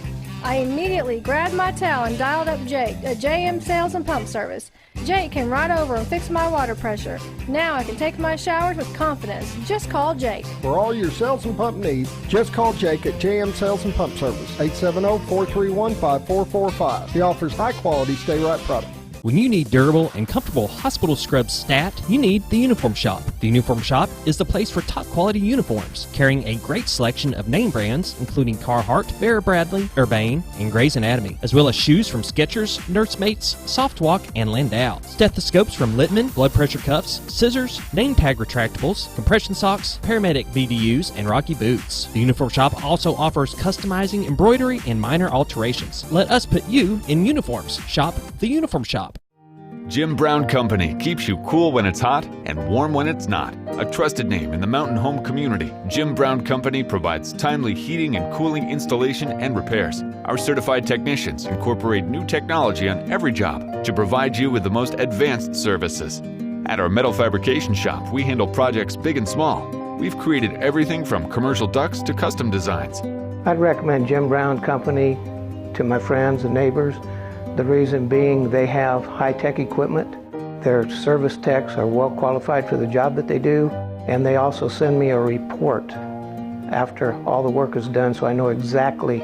I immediately grabbed my towel and dialed up Jake at JM Sales and Pump Service. Jake came right over and fixed my water pressure. Now I can take my showers with confidence. Just call Jake. For all your sales and pump needs, just call Jake at JM Sales and Pump Service, 870-431-5445. He offers high-quality stay-right products. When you need durable and comfortable hospital scrubs stat, you need the Uniform Shop. The Uniform Shop is the place for top quality uniforms, carrying a great selection of name brands, including Carhartt, Bear Bradley, Urbane, and Grey's Anatomy, as well as shoes from Skechers, Nursemates, Softwalk, and Landau, stethoscopes from Littman, blood pressure cuffs, scissors, name tag retractables, compression socks, paramedic BDUs, and Rocky boots. The Uniform Shop also offers customizing, embroidery, and minor alterations. Let us put you in uniforms. Shop the Uniform Shop. Jim Brown Company keeps you cool when it's hot and warm when it's not. A trusted name in the mountain home community, Jim Brown Company provides timely heating and cooling installation and repairs. Our certified technicians incorporate new technology on every job to provide you with the most advanced services. At our metal fabrication shop, we handle projects big and small. We've created everything from commercial ducts to custom designs. I'd recommend Jim Brown Company to my friends and neighbors. The reason being they have high-tech equipment. Their service techs are well qualified for the job that they do, and they also send me a report after all the work is done so I know exactly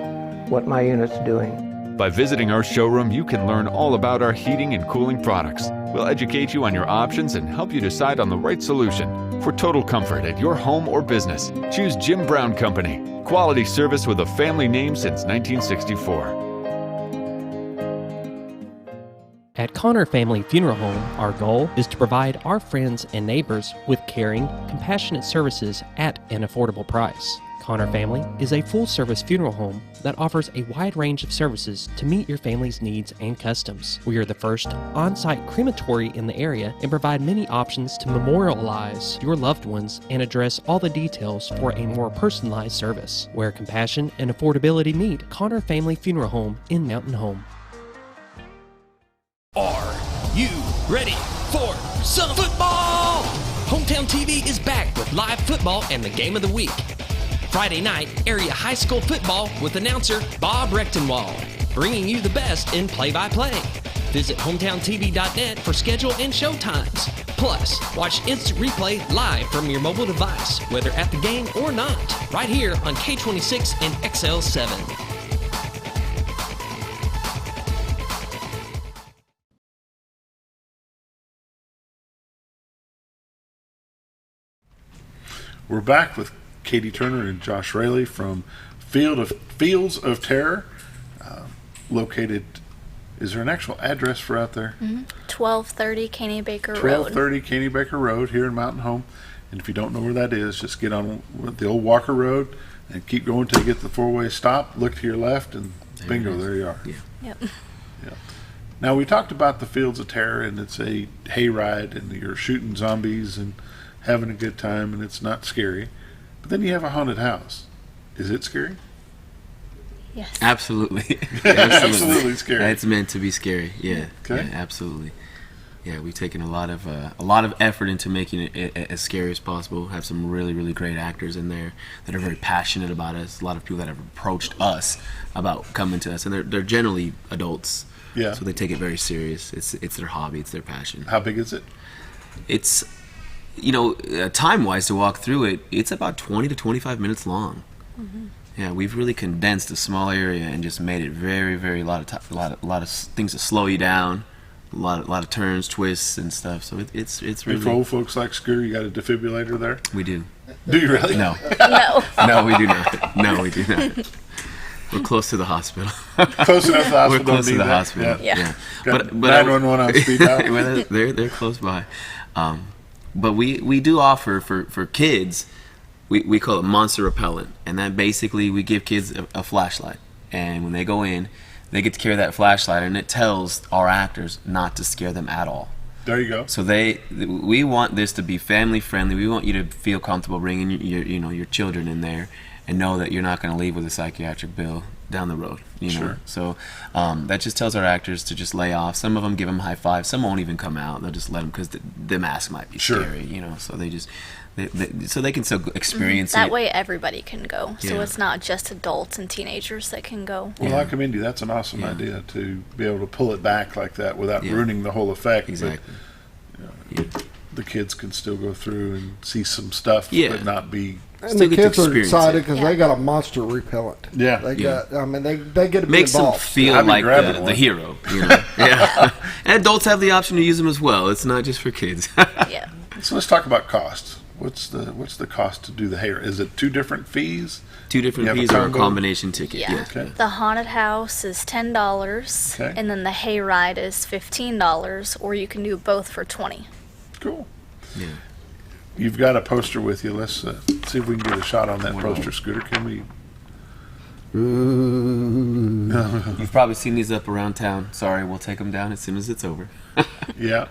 what my unit's doing. By visiting our showroom, you can learn all about our heating and cooling products. We'll educate you on your options and help you decide on the right solution. For total comfort at your home or business, choose Jim Brown Company. Quality service with a family name since 1964. At Connor Family Funeral Home, our goal is to provide our friends and neighbors with caring, compassionate services at an affordable price. Connor Family is a full-service funeral home that offers a wide range of services to meet your family's needs and customs. We are the first on-site crematory in the area and provide many options to memorialize your loved ones and address all the details for a more personalized service. Where compassion and affordability meet, Connor Family Funeral Home in Mountain Home. Are you ready for some football? Hometown TV is back with live football and the game of the week. Friday night, area high school football with announcer Bob Rechtenwald, bringing you the best in play-by-play. Visit hometowntv.net for schedule and show times. Plus, watch instant replay live from your mobile device, whether at the game or not, right here on K26 and XL7. We're back with Katie Turner and Josh Raley from Fields of Terror, located. Is there an actual address for out there? 1230 Caney Baker Road. 1230 Caney Baker Road here in Mountain Home. And if you don't know where that is, just get on the old Walker Road and keep going until you get to the four-way stop. Look to your left, and bingo, there you are. Yep. Yeah. Now, we talked about the Fields of Terror, and it's a hayride, and you're shooting zombies and having a good time, and it's not scary. But then you have a haunted house. Is it scary? Yes. Absolutely. Absolutely scary. It's meant to be scary. Yeah. Okay. Yeah, absolutely. Yeah, we've taken a lot of effort into making it as scary as possible. Have some really, really great actors in there that are very passionate about us. A lot of people that have approached us about coming to us, and they're generally adults. Yeah. So they take it very serious. It's their hobby. It's their passion. How big is it? It's, time-wise to walk through it, it's about 20 to 25 minutes long. Yeah, we've really condensed a small area and just made it very, very a lot of things to slow you down. A lot of turns, twists, and stuff. So it's really. If old folks like scary, you got a defibrillator there? We do. Do you really? No. No, we do not. No, we do not. We're close to the hospital. Close enough to the hospital. We're close to the that. hospital. Yeah. But 911 on speed dial. Well, they're close by. But we do offer for kids. We call it monster repellent, and that basically we give kids a flashlight, and when they go in, they get to carry that flashlight, and it tells our actors not to scare them at all. There you go. So we want this to be family friendly. We want you to feel comfortable bringing your children in there, and know that you're not going to leave with a psychiatric bill down the road. Sure. So that just tells our actors to just lay off. Some of them give them high fives. Some won't even come out. They'll just let them because the mask might be scary. So they just. So they can still experience that it. way everybody can go. So Yeah. it's not just adults and teenagers that can go. Well, I commend you. That's an awesome idea to be able to pull it back like that without ruining the whole effect. Exactly. But, the kids can still go through and see some stuff, but not be. And the kids are excited because they got a monster repellent. Yeah. They got. I mean, they get to be Makes them involved. feel like the hero. Yeah. And adults have the option to use them as well. It's not just for kids. Yeah. So let's talk about costs. What's the cost to do the hair? Is it 2 different fees? 2 different fees or a combination ticket? Yeah. Yes. Okay. The haunted house is $10, Okay. and then the hayride is $15, or you can do both for $20. Cool. Yeah. You've got a poster with you. Let's see if we can get a shot on that poster, Scooter. Can we? You've probably seen these up around town. Sorry, we'll take them down as soon as it's over. Yeah.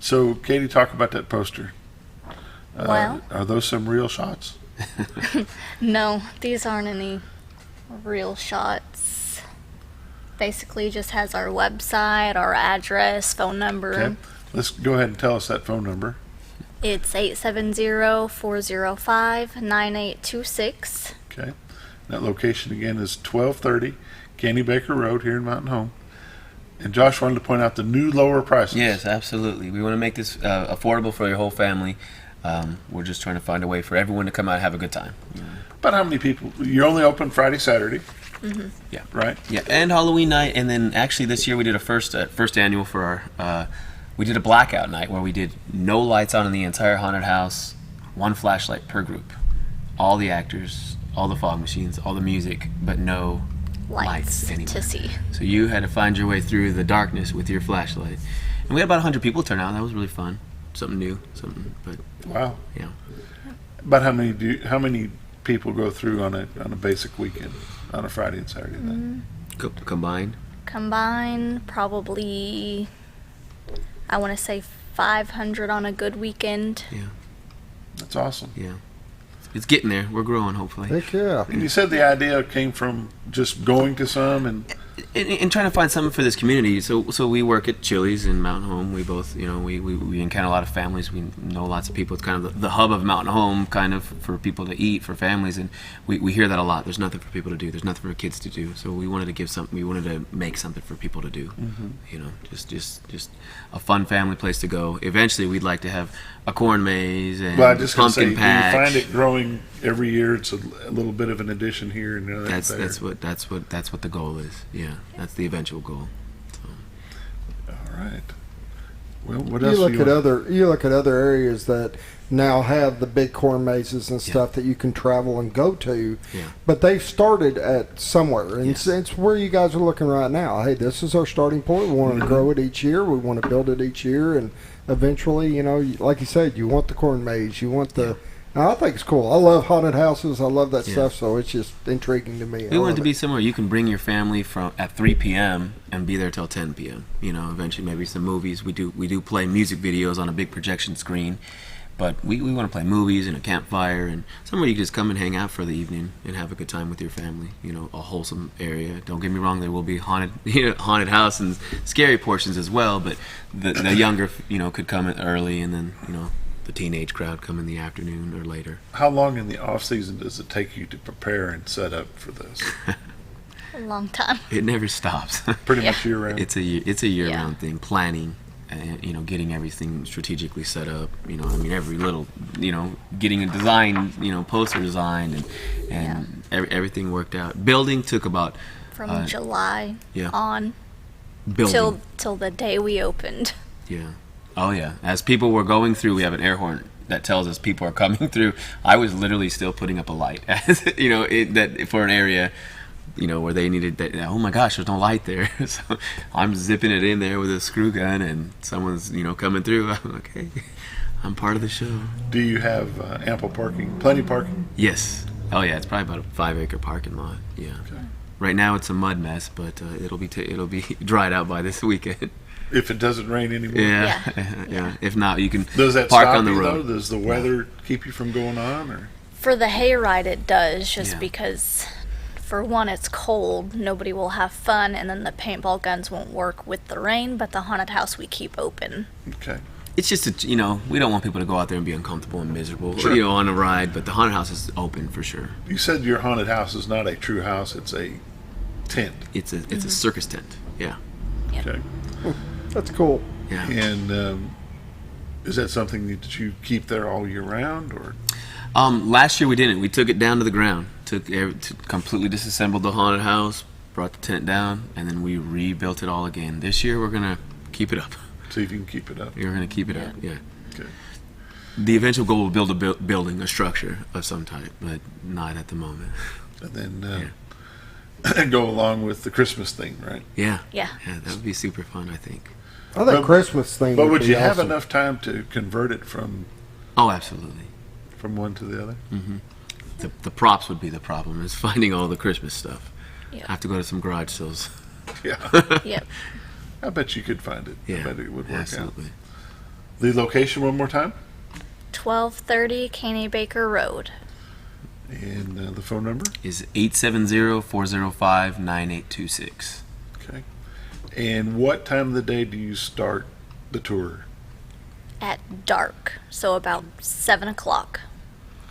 So, Katie, talk about that poster. Well, are those some real shots? no, these aren't any real shots. Basically, just has our website, our address, phone number. Okay. Let's go ahead and tell us that phone number. It's 870-405-9826. Okay. That location again is 1230 Caney Baker Road here in Mountain Home. And Josh wanted to point out the new lower prices. Yes, absolutely. We want to make this affordable for your whole family. We're just trying to find a way for everyone to come out and have a good time. About how many people? You're only open Friday, Saturday. Mm-hmm. Yeah. Right? Yeah, and Halloween night, and then actually this year we did a first annual for our. We did a blackout night where we did no lights on in the entire haunted house, 1 flashlight per group, all the actors, all the fog machines, all the music, but no lights anywhere. To see. So you had to find your way through the darkness with your flashlight, and we had about 100 people turn out. That was really fun, something new, but wow. Yeah. About how many people go through on a basic weekend, on a Friday and Saturday night? Combined? Combined, probably, I want to say 500 on a good weekend. Yeah. That's awesome. Yeah. It's getting there. We're growing, hopefully. Heck yeah. And you said the idea came from just going to some and trying to find something for this community. So we work at Chili's in Mountain Home. We both, we encounter a lot of families. We know lots of people. It's kind of the hub of Mountain Home, kind of for people to eat, for families, and we hear that a lot. There's nothing for people to do. There's nothing for kids to do. So we wanted to give something. We wanted to make something for people to do. Mm-hmm. Just a fun family place to go. Eventually, we'd like to have a corn maze and well, I just pumpkin say, patch. You find it growing every year. It's a little bit of an addition here and there. That's what the goal is. Yeah, that's the eventual goal. So. All right. Well, what you else look do you look at other areas that now have the big corn mazes and stuff that you can travel and go to. Yeah. But they've started at somewhere, and it's where you guys are looking right now. Hey, this is our starting point. We want to grow it each year. We want to build it each year, and eventually, you know, like you said, you want the corn maze. You want the. I think it's cool. I love haunted houses. I love that stuff. So it's just intriguing to me. We want it to be somewhere you can bring your family from at 3 p.m. and be there till 10 p.m. You know, eventually maybe some movies. We do play music videos on a big projection screen, but we want to play movies and a campfire and somewhere you can just come and hang out for the evening and have a good time with your family. You know, a wholesome area. Don't get me wrong, there will be haunted house and scary portions as well, but the younger, you know, could come early, and then, you know, the teenage crowd come in the afternoon or later. How long in the off season does it take you to prepare and set up for this? A long time. It never stops. Pretty much year round. It's a year round thing. Planning, you know, getting everything strategically set up. You know, I mean, every little, you know, getting a design, you know, poster designed and everything worked out. Building took about from July yeah. on Building. till the day we opened. Yeah. Oh yeah. As people were going through, we have an air horn that tells us people are coming through. I was literally still putting up a light, you know, that for an area, you know, where they needed that. Oh my gosh, there's no light there. So I'm zipping it in there with a screw gun, and someone's, you know, coming through. I'm like, okay, I'm part of the show. Do you have ample parking? Plenty parking? Yes. Oh yeah, it's probably about a 5-acre parking lot. Yeah. Okay. Right now it's a mud mess, but it'll be dried out by this weekend. If it doesn't rain anymore. Yeah. If not, you can Does that park stop on the you, road. Though? Does the weather keep you from going on, or? For the hayride, it does, just because, for one, it's cold. Nobody will have fun, and then the paintball guns won't work with the rain. But the haunted house we keep open. Okay. It's just you know, we don't want people to go out there and be uncomfortable and miserable, Sure. you know, on a ride. But the haunted house is open for sure. You said your haunted house is not a true house; it's a tent. It's a circus tent. Yeah. Okay. That's cool. Yeah. And is that something that you keep there all year round, or? Last year we didn't. We took it down to the ground. Completely disassembled the haunted house, brought the tent down, and then we rebuilt it all again. This year we're gonna keep it up. See if you can keep it up. You're gonna keep it up. Yeah. Okay. The eventual goal will build a building, a structure of some type, but not at the moment. And then go along with the Christmas thing, right? Yeah. Yeah. Yeah, that would be super fun, I think. I think Christmas thing. But would be you have awesome. enough time to convert it from? Oh, absolutely. From one to the other. Mm-hmm. The props would be the problem. Is finding all the Christmas stuff. Yep. I have to go to some garage sales. Yeah. Yep. I bet you could find it. Yeah. I bet it would work Absolutely. out. The location one more time. 1230 Caney Baker Road. And the phone number is 870-405-9826. Okay. And what time of the day do you start the tour? At dark, so about 7 o'clock.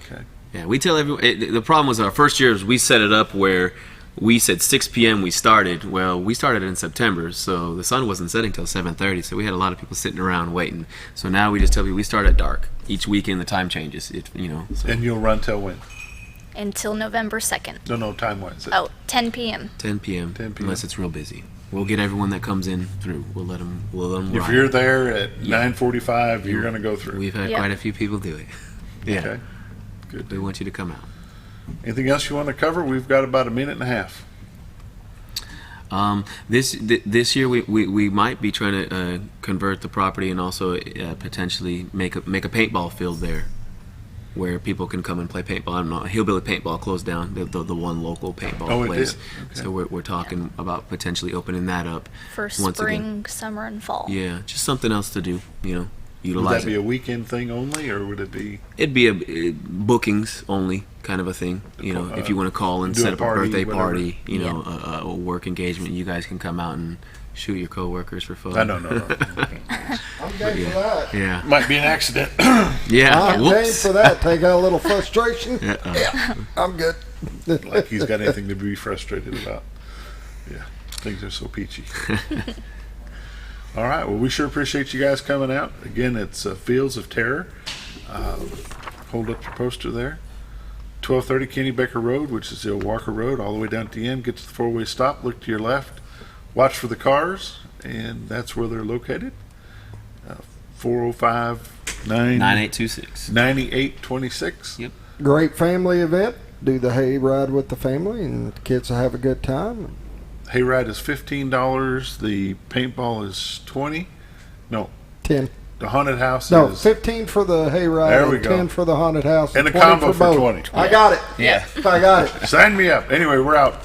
Okay. Yeah, we tell everyone. The problem was our first year is we set it up where we said 6 p.m. we started. Well, we started in September, so the sun wasn't setting till 7:30. So we had a lot of people sitting around waiting. So now we just tell people we start at dark. Each weekend the time changes. You know. So. And you'll run till when? Until November 2nd. No, time-wise. Oh, 10 p.m. 10 p.m. 10 p.m. Unless it's real busy. We'll get everyone that comes in through. We'll let them If ride. you're there at 9:45, you're going to go through. We've had quite a few people do it. Yeah. Okay. Good. We want you to come out. Anything else you want to cover? We've got about a minute and a half. This year we might be trying to convert the property and also potentially make a paintball field there, where people can come and play paintball. I don't know. Hillbilly Paintball closed down, the one local paintball place. It did? Okay. So we're talking about potentially opening that up For once spring, again. summer, and fall. Yeah, just something else to do. You know, Would utilize that be it. a weekend thing only, or would it be? It'd be a bookings only kind of a thing. You know, if you want to call and do set a up party, a birthday whatever. party, you know, a work engagement, you guys can come out and shoot your coworkers for fun. No. I'm game for that. Yeah. Might be an accident. Yeah. I'm game Whoops. for that. Take out a little frustration. Yeah, I'm good. Like he's got anything to be frustrated about. Yeah, things are so peachy. All right. Well, we sure appreciate you guys coming out. Again, it's Fields of Terror. Hold up your poster there. 1230 Kenny Baker Road, which is the Walker Road, all the way down to the end. Get to the four-way stop. Look to your left. Watch for the cars, and that's where they're located. 405 9826. 9826. Yep. Great family event. Do the hay ride with the family, and the kids will have a good time. Hayride is $15. The paintball is $20. No, 10. The haunted house No, is 15 for the hayride. There we and go. 10 for the haunted house. And a 20 combo for both. 20. I got it. Yeah. I got it. Sign me up. Anyway, we're out.